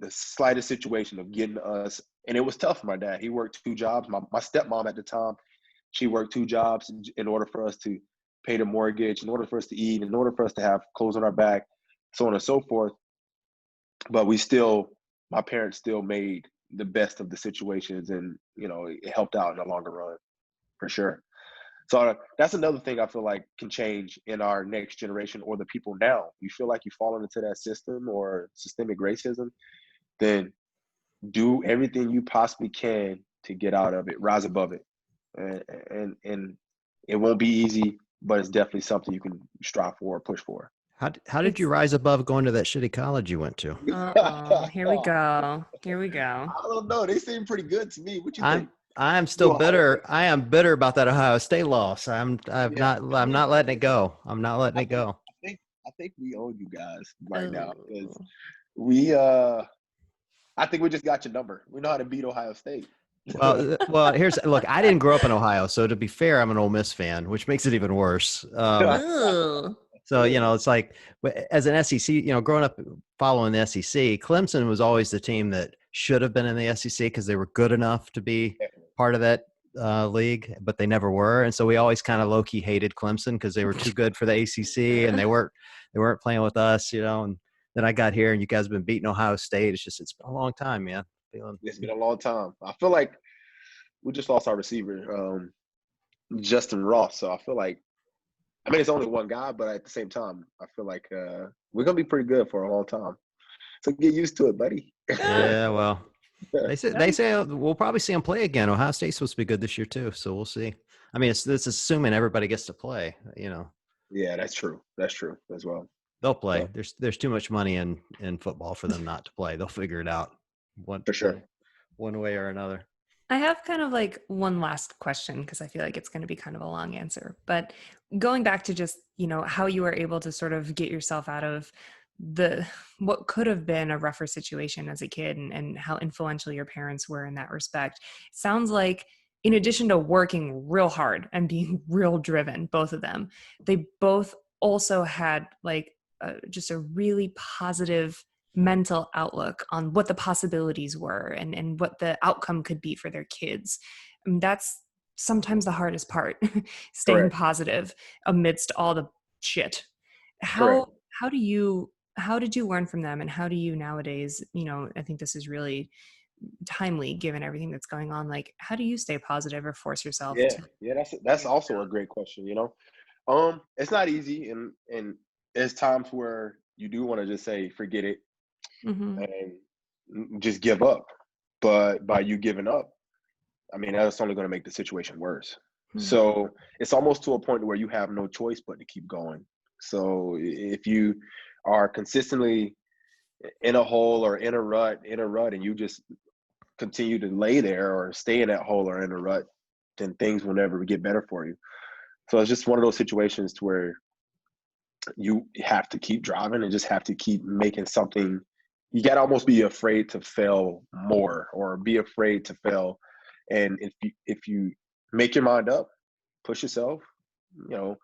slightest situation of getting us. And it was tough for my dad. He worked 2 jobs. My stepmom at the time, she worked 2 jobs in order for us to pay the mortgage, in order for us to eat, in order for us to have clothes on our back, so on and so forth. But my parents still made the best of the situations, and it helped out in the longer run for sure. So that's another thing I feel like can change in our next generation or the people now. You feel like you've fallen into that system or systemic racism, then do everything you possibly can to get out of it, rise above it. And it won't be easy, but it's definitely something you can strive for or push for. How did you rise above going to that shitty college you went to? Oh, here we go. Here we go. I don't know. They seem pretty good to me. What you think? I'm still bitter. I am bitter about that Ohio State loss. I'm not letting it go. I'm not letting it go. I think we own you guys right now because Oh. I think we just got your number. We know how to beat Ohio State. Well, look, I didn't grow up in Ohio, so to be fair, I'm an Ole Miss fan, which makes it even worse. Ugh. So, it's like as an SEC, growing up following the SEC, Clemson was always the team that should have been in the SEC because they were good enough to be part of that league, but they never were. And so we always kind of low-key hated Clemson because they were too good for the ACC and they weren't playing with us, and then I got here and you guys have been beating Ohio State. It's been a long time, man. It's been a long time. I feel like we just lost our receiver, Justin Ross. So I feel like, it's only one guy, but at the same time, I feel like we're going to be pretty good for a long time. So get used to it, buddy. Yeah, well, they say we'll probably see him play again. Ohio State's supposed to be good this year too, so we'll see. It's assuming everybody gets to play, Yeah, that's true. That's true as well. They'll play. There's too much money in football for them not to play. They'll figure it out one way or another. I have kind of like one last question because I feel like it's going to be kind of a long answer. But going back to just, how you were able to sort of get yourself out of what could have been a rougher situation as a kid and how influential your parents were in that respect. It sounds like in addition to working real hard and being real driven, both of them, they both also had like just a really positive mental outlook on what the possibilities were and what the outcome could be for their kids. That's sometimes the hardest part, staying Correct. positive amidst all the shit. Correct. How did you learn from them, and how do you nowadays, I think this is really timely given everything that's going on. Like, how do you stay positive or force yourself Yeah. to Yeah. That's also a great question. It's not easy, and there's times where you do want to just say forget it hmm and just give up. But by you giving up, I mean that's only going to make the situation worse. So it's almost to a point where you have no choice but to keep going. So if you are consistently in a hole or in a rut, and you just continue to lay there or stay in that hole or in a rut, then things will never get better for you. So it's just one of those situations to where you have to keep driving and just have to keep making something. You got to almost be afraid to fail more, or be afraid to fail. And if you make your mind up, push yourself, you know,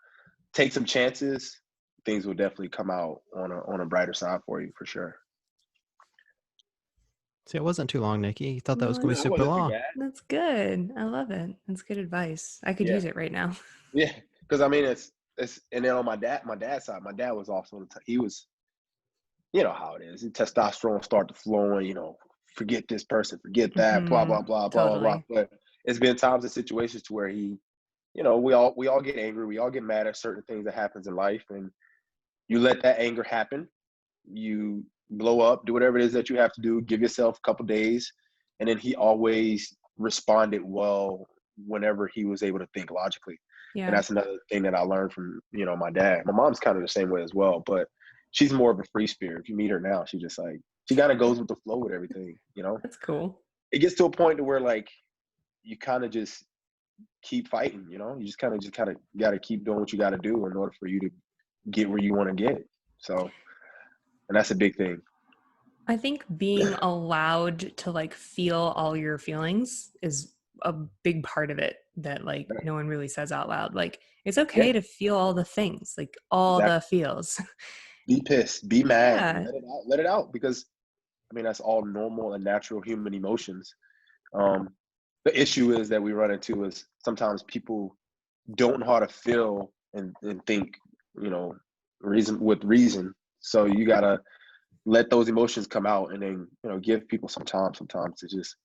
take some chances, things will definitely come out on a brighter side for you, for sure. See, it wasn't too long, Nikki. You thought that was No, going to be No, it super wasn't too long. bad. that's good. I love it. That's good advice. I could Yeah, use it right now. yeah. Because I mean, it's and then on my dad's side, my dad was also he was, you know how it is. The testosterone started flowing. Forget this person, forget that, blah blah blah blah blah blah. Totally. But it's been times and situations to where we all get angry, we all get mad at certain things that happens in life, and you let that anger happen. You blow up, do whatever it is that you have to do, give yourself a couple days, and then he always responded well whenever he was able to think logically. And Yeah. that's another thing that I learned from my dad. My mom's kind of the same way as well, but she's more of a free spirit. If you meet her now, she just like she kind of goes with the flow with everything. That's cool. It gets to a point to where like you kind of just keep fighting. You just kind of got to keep doing what you got to do in order for you to get where you want to get. So, and that's a big thing. I think being allowed to like feel all your feelings is a big part of it that like no one really says out loud. Like, it's okay Yeah, to feel all the things, like all the exactly. feels. Be pissed, be mad, Yeah. let it out, because I mean that's all normal and natural human emotions. Um, the issue is that we run into is sometimes people don't know how to feel and think, you know, reason. So you gotta let those emotions come out, and then give people some time sometimes to just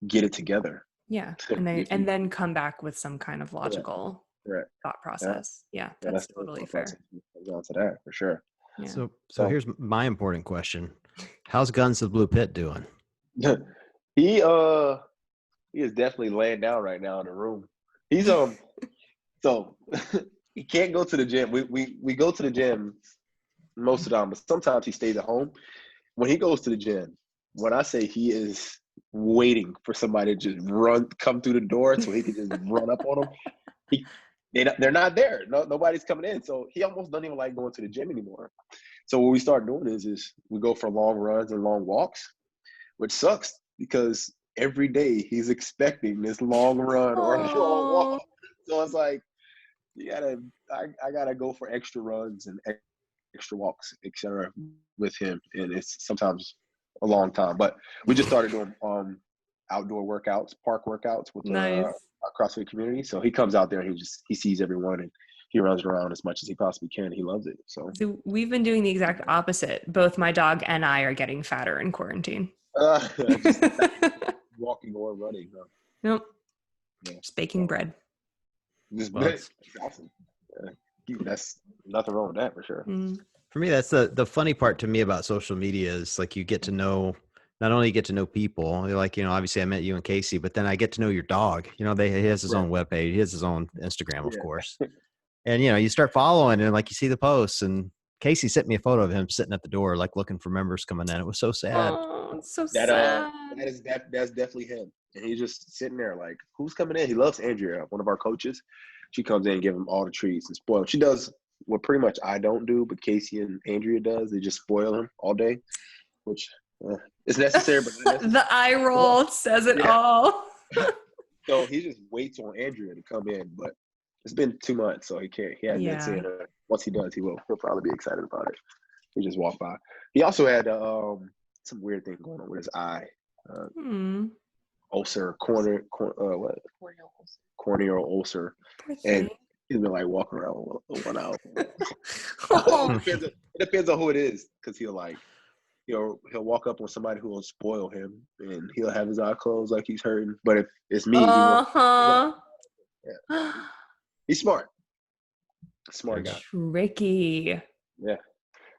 get it together. Yeah. And then If you come back with some kind of correct, logical correct. thought Yeah, process. Yeah, yeah, that's that's the totally thought fair. process that comes down to that for sure. Yeah. So So here's my important question: how's Guns of the Blue Pit doing? he uh he is definitely laying down right now in the room. He's so he can't go to the gym. We go to the gym most of the time, but sometimes he stays at home. When he goes to the gym, when I say he is waiting for somebody to just come through the door so he can just run up on him, he they're not there. No, nobody's coming in, so he almost doesn't even like going to the gym anymore. So what we start doing is we go for long runs and long walks, which sucks because every day he's expecting this long run or a long walk. Oh, So it's like I gotta go for extra runs and extra walks, etc. with him, and it's sometimes a long time. But we just started doing outdoor workouts, park workouts with our nice. CrossFit community. So he comes out there and he sees everyone and he runs around as much as he possibly can. He loves it. So So we've been doing the exact opposite. Both my dog and I are getting fatter in quarantine. just walking or running. Nope. Yeah. Just baking So bread. just Well, that's awesome. That's nothing wrong with that for sure. Mm. for me, that's the funny part to me about social media is like you get to know, not only you get to know people, like, obviously I met you and Casey, but then I get to know your dog. He has his Right. own webpage, he has his own Instagram, of Yeah. course. And, you start following and like you see the posts, and Casey sent me a photo of him sitting at the door, like looking for members coming in. It was so sad. Oh, it's so That sad. that's definitely him. And he's just sitting there like, who's coming in? He loves Andrea, one of our coaches. She comes in and give him all the treats and spoil him. She does what pretty much I don't do, but Casey and Andrea does. They just spoil him all day, which is necessary, but not The necessary. eye roll says it Yeah. all. So he just waits on Andrea to come in, but it's been 2 months, so he can't. He hasn't been Yeah. seeing her. Once he does, he will. He'll probably be excited about it. He just walked by. He also had some weird thing going on with his eye. Hmm. ulcer, what? Corneal ulcer, Poor and thing. he's been like walking around with one out. Oh, It depends on who it is, because he'll walk up on somebody who will spoil him, and he'll have his eye closed like he's hurting. But if it's me, he won't. uh-huh. Yeah. He's smart guy. Tricky. Yeah.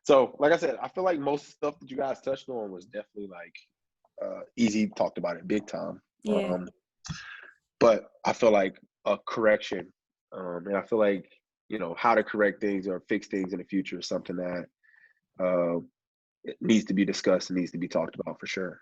So, like I said, I feel like most stuff that you guys touched on was definitely like easy. Talked about it big time. Yeah. But I feel like a correction, and I feel like, how to correct things or fix things in the future is something that it needs to be discussed and needs to be talked about for sure.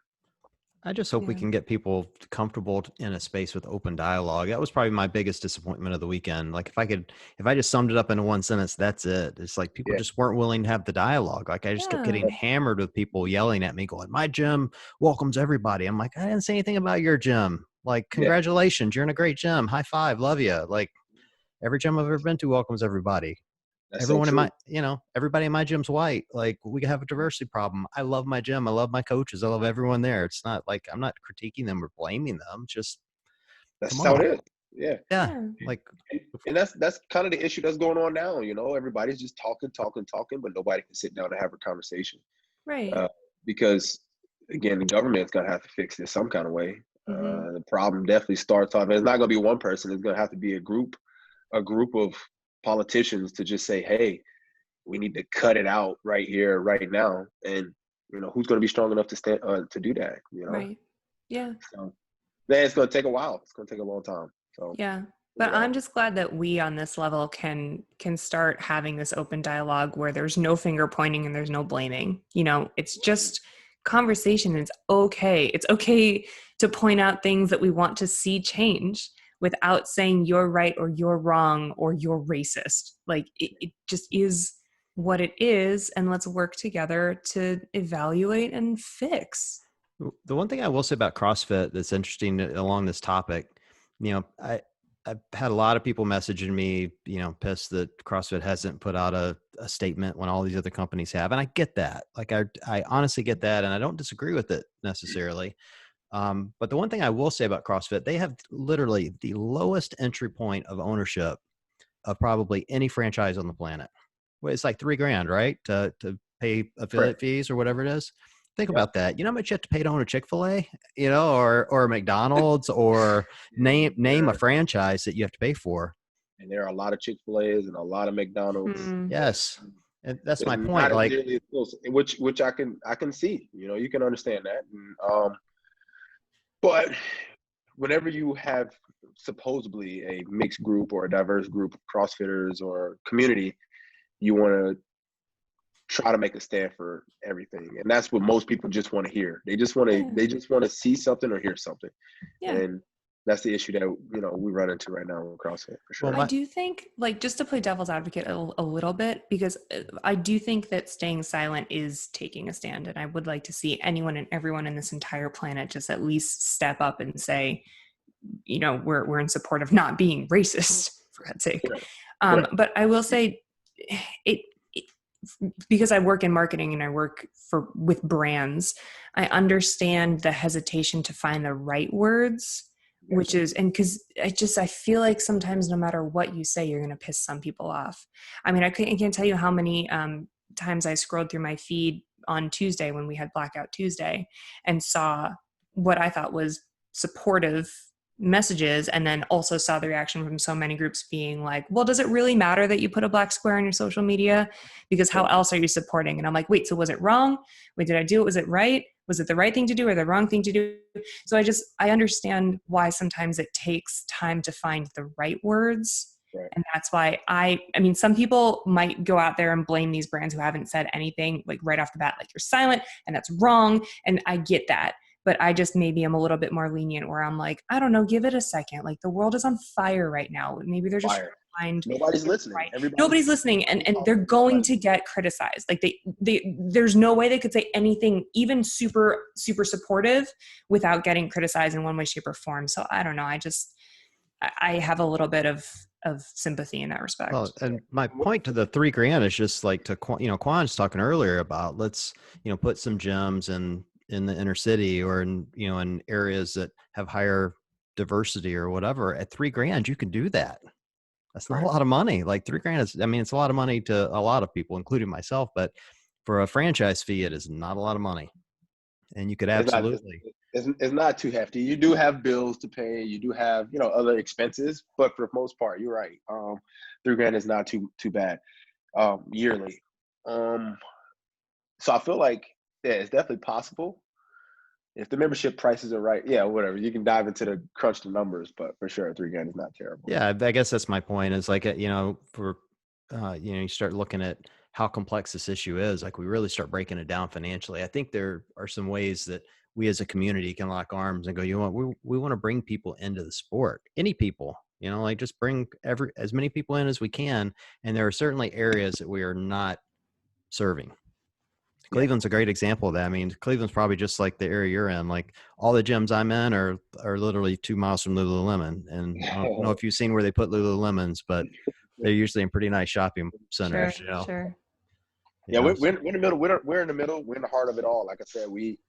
I just hope we can get people comfortable in a space with open dialogue. That was probably my biggest disappointment of the weekend. Like if I just summed it up into one sentence, that's it. It's like people just weren't willing to have the dialogue. Like I just kept getting hammered with people yelling at me going, my gym welcomes everybody. I'm like, I didn't say anything about your gym. Like, congratulations, you're in a great gym. High five, love you. Like every gym I've ever been to welcomes everybody. That's Everyone so in my, everybody in my gym's white. Like we have a diversity problem. I love my gym. I love my coaches. I love everyone there. It's not like I'm not critiquing them or blaming them. Just that's come how on. it is. Yeah. Yeah. Like, and that's kind of the issue that's going on now. Everybody's just talking, but nobody can sit down and have a conversation. Right. Because again, the government's gonna have to fix this some kind of way. Mm-hmm. The problem definitely starts off. It's not gonna be one person. It's gonna have to be a group of politicians to just say, hey, we need to cut it out right here, right now. And who's going to be strong enough to stand to do that? Right. Yeah. So it's going to take a while. It's going to take a long time. So yeah. But I'm just glad that we on this level can start having this open dialogue where there's no finger pointing and there's no blaming. It's just conversation. It's okay. It's okay to point out things that we want to see change without saying you're right or you're wrong or you're racist. Like it just is what it is, and let's work together to evaluate and fix. the one thing I will say about CrossFit that's interesting along this topic, I've had a lot of people messaging me, pissed that CrossFit hasn't put out a statement when all these other companies have. And I get that. Like, I honestly get that. And I don't disagree with it necessarily. But the one thing I will say about CrossFit, they have literally the lowest entry point of ownership of probably any franchise on the planet. Well, it's like $3,000, right? To pay affiliate fees or whatever it is. Think about that. You know how much you have to pay to own a Chick-fil-A, or McDonald's, or name a franchise that you have to pay for. And there are a lot of Chick-fil-A's and a lot of McDonald's. Mm-hmm. Yes. And that's my point. Like, which I can see, you can understand that. And, but whenever you have supposedly a mixed group or a diverse group of CrossFitters or community, you want to try to make a stand for everything, and that's what most people just want to hear. They just want to see something or hear something, and that's the issue that we run into right now with CrossFit for sure. Well, I do think, like, just to play devil's advocate a little bit, because I do think that staying silent is taking a stand, and I would like to see anyone and everyone in this entire planet just at least step up and say, we're in support of not being racist, for God's sake. Right. But I will say it because I work in marketing and I work with brands, I understand the hesitation to find the right words, which is, and because I feel like sometimes no matter what you say, you're going to piss some people off. I mean, I can't tell you how many times I scrolled through my feed on Tuesday when we had Blackout Tuesday and saw what I thought was supportive messages, and then also saw the reaction from so many groups being like, well, does it really matter that you put a black square on your social media? Because how else are you supporting? And I'm like, wait, so was it wrong? Wait, did I do it? Was it right? Was it the right thing to do or the wrong thing to do? So I understand why sometimes it takes time to find the right words. Right. And that's why I mean, some people might go out there and blame these brands who haven't said anything, like right off the bat, like you're silent and that's wrong. And I get that. But I just maybe am a little bit more lenient where I'm like, I don't know, give it a second. Like the world is on fire right now. Maybe they're just trying to find nobody's listening. Right. Nobody's listening, and they're going to get criticized. Like there's no way they could say anything even super, super supportive without getting criticized in one way, shape, or form. So I don't know. I have a little bit of sympathy in that respect. Well, and my point to the $3,000 is just like to, Quan's talking earlier about, let's, put some gyms in in the inner city or in, you know, in areas that have higher diversity or whatever, at $3,000, you can do that. That's not a lot of money. Like $3,000 is, I mean, it's a lot of money to a lot of people, including myself, but for a franchise fee, it is not a lot of money. And you could absolutely. It's not too hefty. You do have bills to pay. You do have, you know, other expenses, but for the most part, you're right. $3,000 is not too bad yearly. So I feel like, yeah, it's definitely possible. If the membership prices are right, yeah, whatever. You can dive into the crunch the numbers, but for sure, $3,000 is not terrible. Yeah, I guess that's my point. Is like, you know, for you know, you start looking at how complex this issue is. Like, we really start breaking it down financially. I think there are some ways that we as a community can lock arms and go, you know what, we want to bring people into the sport. Any people, you know, like just bring as many people in as we can. And there are certainly areas that we are not serving. Cleveland's a great example of that. I mean, Cleveland's probably just like the area you're in. Like, all the gyms I'm in are literally 2 miles from Lululemon. And I don't know if you've seen where they put Lululemons, but they're usually in pretty nice shopping centers. Sure, you know? sure. Yeah, we're in the middle. We're in the middle. We're in the heart of it all. Like I said, we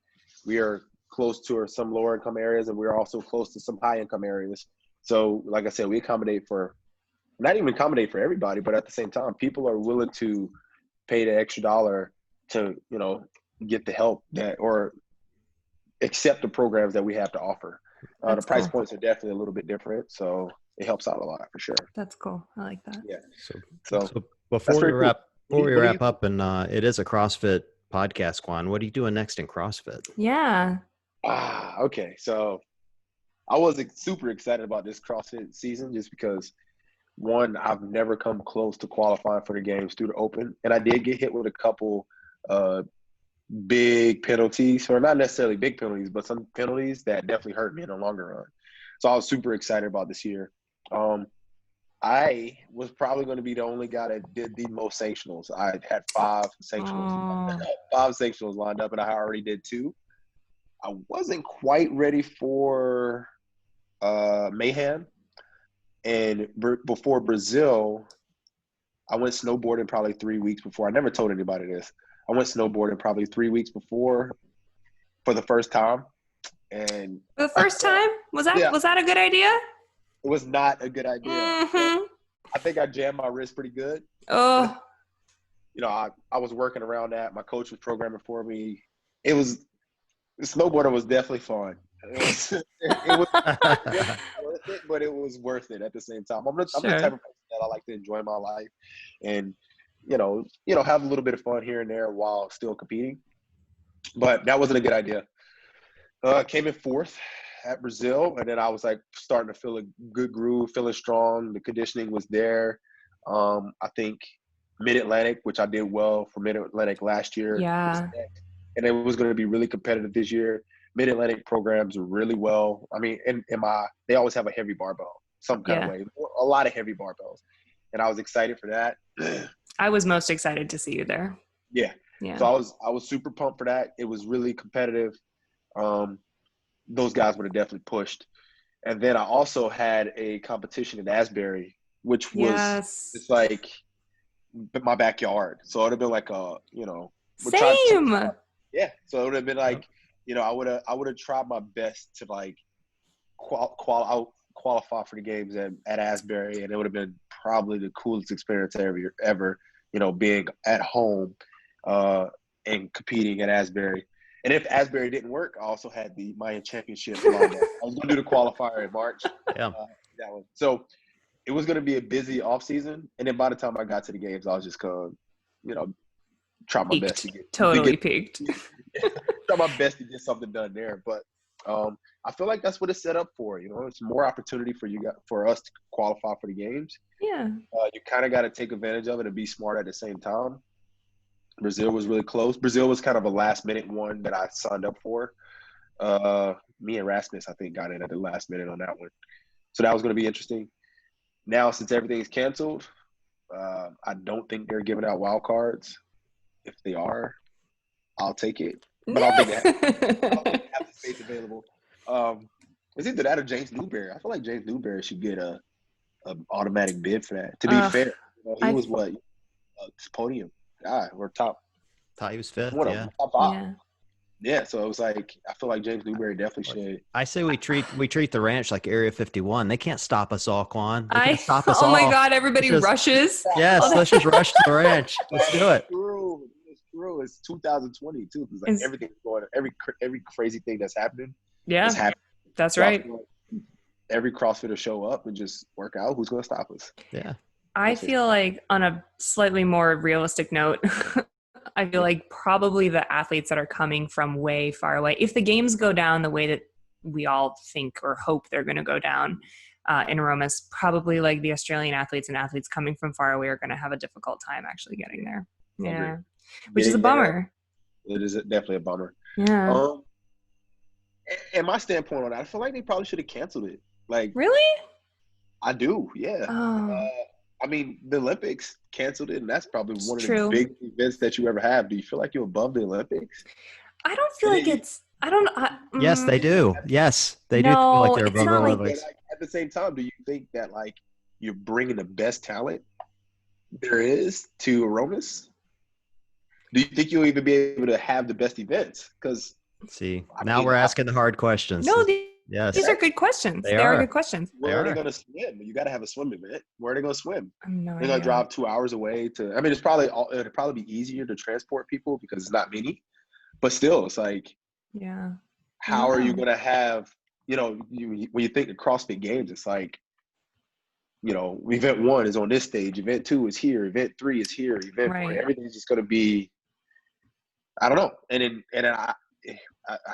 are close to some lower income areas, and we're also close to some high income areas. So, like I said, we accommodate for, not even accommodate for everybody, but at the same time, people are willing to pay the extra dollar to, you know, get the help that, or accept the programs that we have to offer. The price points are definitely a little bit different, so it helps out a lot for sure. That's cool. I like that. Yeah. So before we wrap up, and it is a CrossFit podcast, Quan, what are you doing next in CrossFit? Yeah. Okay. So I was super excited about this CrossFit season just because, one, I've never come close to qualifying for the games through the Open, and I did get hit with a couple big penalties, or not necessarily big penalties, but some penalties that definitely hurt me in the longer run. So I was super excited about this year. I was probably going to be the only guy that did the most sanctionals. I had 5 sanctionals lined up, and I already did 2. I wasn't quite ready for Mayhem. And before Brazil, I went snowboarding probably 3 weeks before. I never told anybody this. I went snowboarding probably 3 weeks before for the first time. And the first time? Was that a good idea? It was not a good idea. Mm-hmm. I think I jammed my wrist pretty good. Oh. You know, I was working around that. My coach was programming for me. Snowboarding was definitely fun. It was worth it, but it was worth it at the same time. I'm the type of person that I like to enjoy my life, and you know, have a little bit of fun here and there while still competing. But that wasn't a good idea. Came in 4th at Brazil, and then I was like starting to feel a good groove, feeling strong. The conditioning was there. I think Mid-Atlantic, which I did well for Mid-Atlantic last year, and it was going to be really competitive this year. Mid-Atlantic programs really well. I mean, they always have a heavy barbell, some kind of way, a lot of heavy barbells, and I was excited for that. I was most excited to see you there. Yeah. So I was super pumped for that. It was really competitive. Those guys would have definitely pushed. And then I also had a competition in Asbury, which was it's like my backyard. So it would have been like same. Yeah. So it would have been like, you know, I would have tried my best to like qualify for the games at Asbury, and it would have been probably the coolest experience ever, you know, being at home and competing at Asbury. And if Asbury didn't work, I also had the Mayan Championship lined up. I was going to do the qualifier in March. Yeah. That one. So it was going to be a busy off season, and then by the time I got to the games, I was just going to, you know, try my best to get peaked. Try my best to get something done there. But I feel like that's what it's set up for. You know, it's more opportunity for us to qualify for the games. Yeah. You kind of got to take advantage of it and be smart at the same time. Brazil was really close. Brazil was kind of a last minute one that I signed up for. Me and Rasmus, I think, got in at the last minute on that one. So that was going to be interesting. Now, since everything's canceled, I don't think they're giving out wild cards. If they are, I'll take it. But I don't think they have the space available. It's either that or James Newberry. I feel like James Newberry should get a automatic bid for that. To be fair, you know, he was podium guy or top. Thought he was 5th. Top 5. Yeah. Yeah, so it was like I feel like James Newberry definitely should. I say we treat the ranch like Area 51. They can't stop us all, Quan. They can't I stop us oh my all. God, everybody Let's just, rushes. yes, let's just rush to the ranch. Let's do it. True. It's true. It's 2020 too. It's like It's- everything's going. Every crazy thing that's happening Yeah, is happening. that's So I right. feel like every CrossFitter show up and just work out. Who's going to stop us? Yeah. I feel like on a slightly more realistic note, I feel like probably the athletes that are coming from way far away, if the games go down the way that we all think or hope they're going to go down in Romas, probably like the Australian athletes and athletes coming from far away are going to have a difficult time actually getting there. Yeah. Which is a bummer. It is definitely a bummer. Yeah. And my standpoint on that, I feel like they probably should have canceled it. Like, Really? I do, yeah. Oh. I mean, the Olympics canceled it, and that's probably one of True. the big events that you ever have. Do you feel like you're above the Olympics? I don't feel like it's. I don't. Yes, they do. Yes, they do No, feel like they're it's above the not like- Olympics. But, like, at the same time, do you think that like you're bringing the best talent there is to Aromas? Do you think you'll even be able to have the best events? Because See, now we're asking the hard questions. No, Yes, these are good questions. They They are are. good questions. where are they are. going to swim? You got to have a swim event. Where are they going to swim? I have no They're going to idea. drive 2 hours away to. I mean, it'd probably be easier to transport people because it's not many. But still, it's like, Yeah. how are you Yeah. going to have? You know, when you think of CrossFit Games, it's like, you know, event 1 is on this stage, event 2 is here, event 3 is here, event 4. Right. Everything's just going to be, I don't know. And then I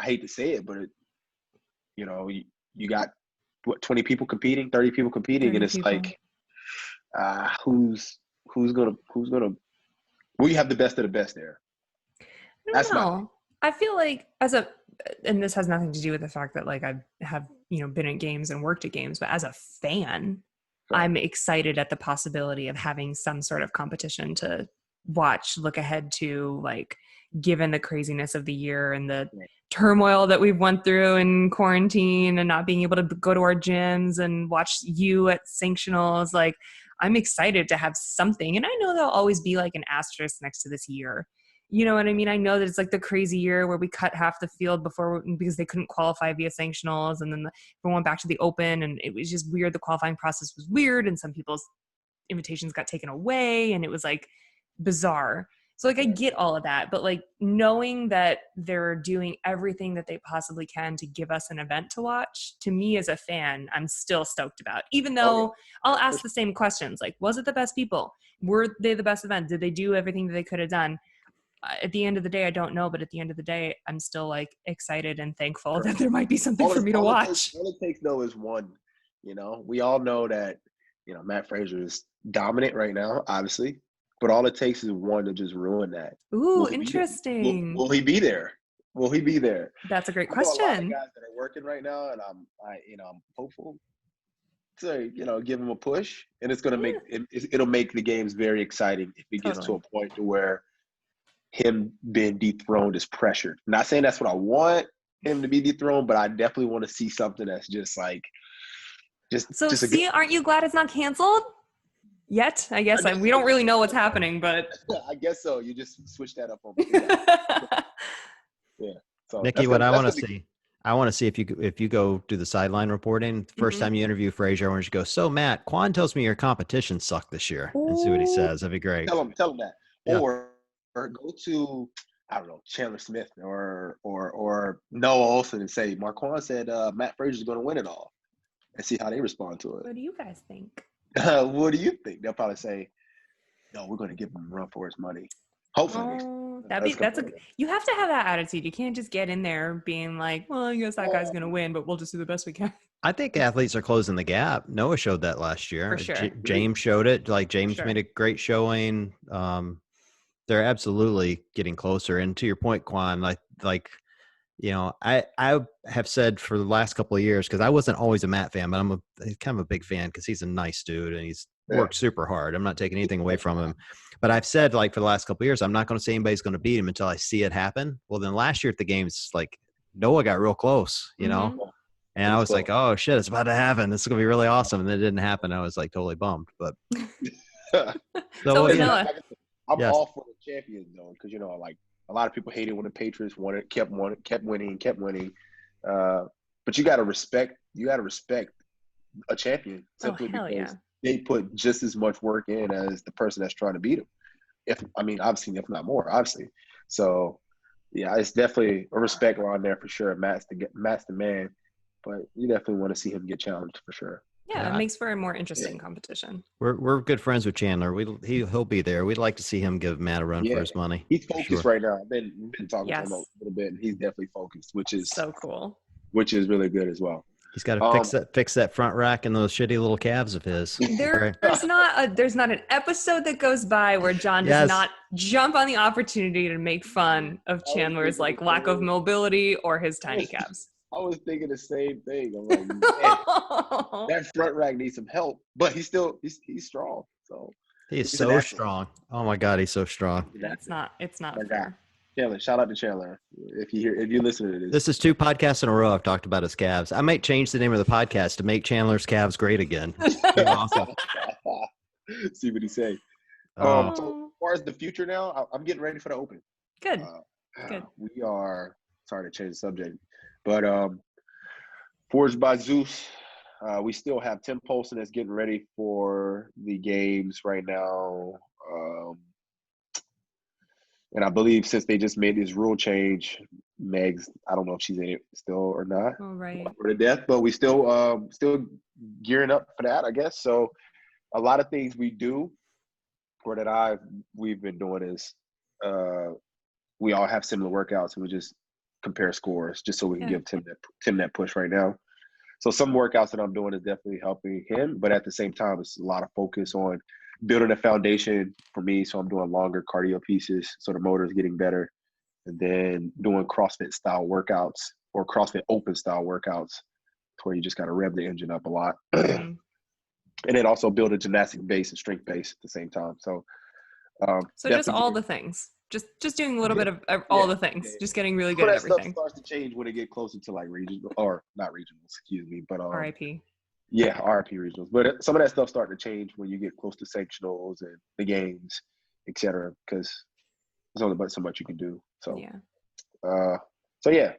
hate to say it, but you know, you got what, 20 people competing, 30 people competing, 30 and it's people. like, who's gonna will you have the best of the best there? I don't That's my know. I feel like and this has nothing to do with the fact that like I have, been at games and worked at games, but as a fan, Right. I'm excited at the possibility of having some sort of competition to watch, look ahead to, like, given the craziness of the year and the Right. turmoil that we've went through in quarantine and not being able to go to our gyms and watch you at sanctionals. Like, I'm excited to have something. And I know there'll always be like an asterisk next to this year. You know what I mean? I know that it's like the crazy year where we cut half the field because they couldn't qualify via sanctionals, and then we went back to the open, and it was just weird. The qualifying process was weird, and some people's invitations got taken away, and it was like bizarre. So like I get all of that, but like knowing that they're doing everything that they possibly can to give us an event to watch, to me as a fan, I'm still stoked about. Even though I'll ask the same questions, like, was it the best people? Were they the best event? Did they do everything that they could have done? At the end of the day, I don't know, but at the end of the day, I'm still like excited and thankful that there might be something for me to watch. All it takes though is one. You know, we all know that, Matt Frazier is dominant right now, obviously, but all it takes is one to just ruin that. Ooh, Will he be there? interesting. Will he be there? Will he be there? That's a great I know a lot of question. guys that are working right now, and I'm hopeful to give him a push, and it's gonna make it'll make the games very exciting if it gets to a point to where him being dethroned is pressured. I'm not saying that's what I want him to be dethroned, but I definitely want to see something that's just like aren't you glad it's not canceled yet? I guess we don't really know what's happening, but I guess so. You just switch that up on me. Yeah. So Nikki, what I want to see. I want to see if you go do the sideline reporting. The first time you interview Frazier, I want you to go, so Matt, Quan tells me your competition sucked this year, and see what he says. That'd be great. Tell him that. Yeah. Or go to, I don't know, Chandler Smith or Noah Olson and say, Marquan said Matt Frazier's going to win it all, and see how they respond to it. What do you guys think? What do you think? They'll probably say, no, we're going to give him a run for his money. Hopefully. You have to have that attitude. You can't just get in there being like, well, I guess that guy's going to win, but we'll just do the best we can. I think athletes are closing the gap. Noah showed that last year. For sure. James showed it. Like James made a great showing. They're absolutely getting closer. And to your point, Quan, I have said for the last couple of years, because I wasn't always a Matt fan, but I'm kind of a big fan because he's a nice dude and he's worked super hard. I'm not taking anything away from him. But I've said, like, for the last couple of years, I'm not going to say anybody's going to beat him until I see it happen. Well, then last year at the games, like, Noah got real close, you know? And I was like, oh, shit, it's about to happen. This is going to be really awesome. And it didn't happen. I was, like, totally bummed. But so was Noah. I'm all for the champions, though, because, A lot of people hated when the Patriots kept winning. But you got to respect a champion Oh, simply hell because yeah. they put just as much work in as the person that's trying to beat them. Obviously, if not more, obviously. So, yeah, it's definitely a respect line there for sure. Matt's the man, but you definitely want to see him get challenged for sure. Yeah, it Yeah. makes for a more interesting competition. We're good friends with Chandler. He'll be there. We'd like to see him give Matt a run for Yeah, his money. he's For focused sure. right now. I've been talking to him a Yes. little bit, and he's definitely focused, which is So cool. really good as well. He's got to fix that front rack and those shitty little calves of his. There's not an episode that goes by where John does Yes. not jump on the opportunity to make fun of Chandler's like lack of mobility or his tiny calves. I was thinking the same thing. I'm like, man, that front rack needs some help, but he's strong. So He's he's so an athlete. strong. Oh my God, he's so strong. It's not That fair. Chandler, shout out to Chandler. If you listen to this. This is 2 podcasts in a row I've talked about his calves. I might change the name of the podcast to make Chandler's calves great again. Awesome. See what he say. Oh, So as far as the future now, I'm getting ready for the Open. Good. Good. We are sorry to change the subject, but Forged by Zeus. We still have Tim Polson that's getting ready for the games right now. And I believe since they just made this rule change, Megs, I don't know if she's in it still or not. All right. For the death, but we still gearing up for that, I guess. So a lot of things we do or that we've been doing is we all have similar workouts and we just compare scores just so we can give Tim that push right now. So some workouts that I'm doing is definitely helping him, but at the same time, it's a lot of focus on building a foundation for me. So I'm doing longer cardio pieces so the motor is getting better, and then doing CrossFit style workouts or CrossFit open style workouts where you just got to rev the engine up a lot. Mm-hmm. And then also build a gymnastic base and strength base at the same time. So just all the things. Just doing a little bit of all the things. Just getting really good at everything. Stuff starts to change when it get closer to like regional or not regionals, excuse me, but RIP. Yeah, RIP regionals. But some of that stuff starting to change when you get close to sectionals and the games, etc. Because there's only but so much you can do. So yeah. So yeah,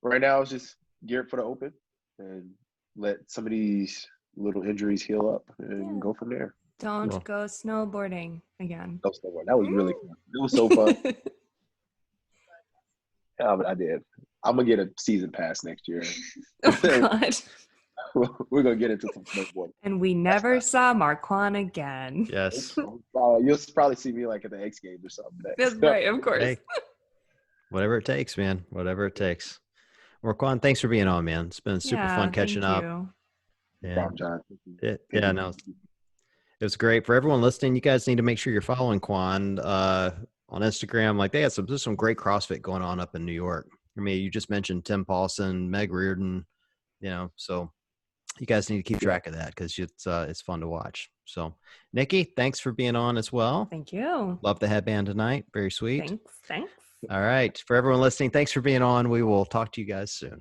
right now it's just geared for the Open and let some of these little injuries heal up and go from there. Don't go snowboarding again. No snowboard. That was really fun. It was so fun. Yeah, but I did. I'm gonna get a season pass next year. Oh God. We're gonna get into some snowboarding. And we never saw Marquan again. yes. You'll probably see me like at the X Games or something. That's right, of course. Hey, whatever it takes, man. Whatever it takes. Marquan, thanks for being on, man. It's been super fun catching up. Yeah, no. It was great. For everyone listening, you guys need to make sure you're following Quan on Instagram. Like there's some great CrossFit going on up in New York. I mean, you just mentioned Tim Paulson, Meg Reardon, so you guys need to keep track of that because it's fun to watch. So, Nikki, thanks for being on as well. Thank you. Love the headband tonight. Very sweet. Thanks. All right. For everyone listening, thanks for being on. We will talk to you guys soon.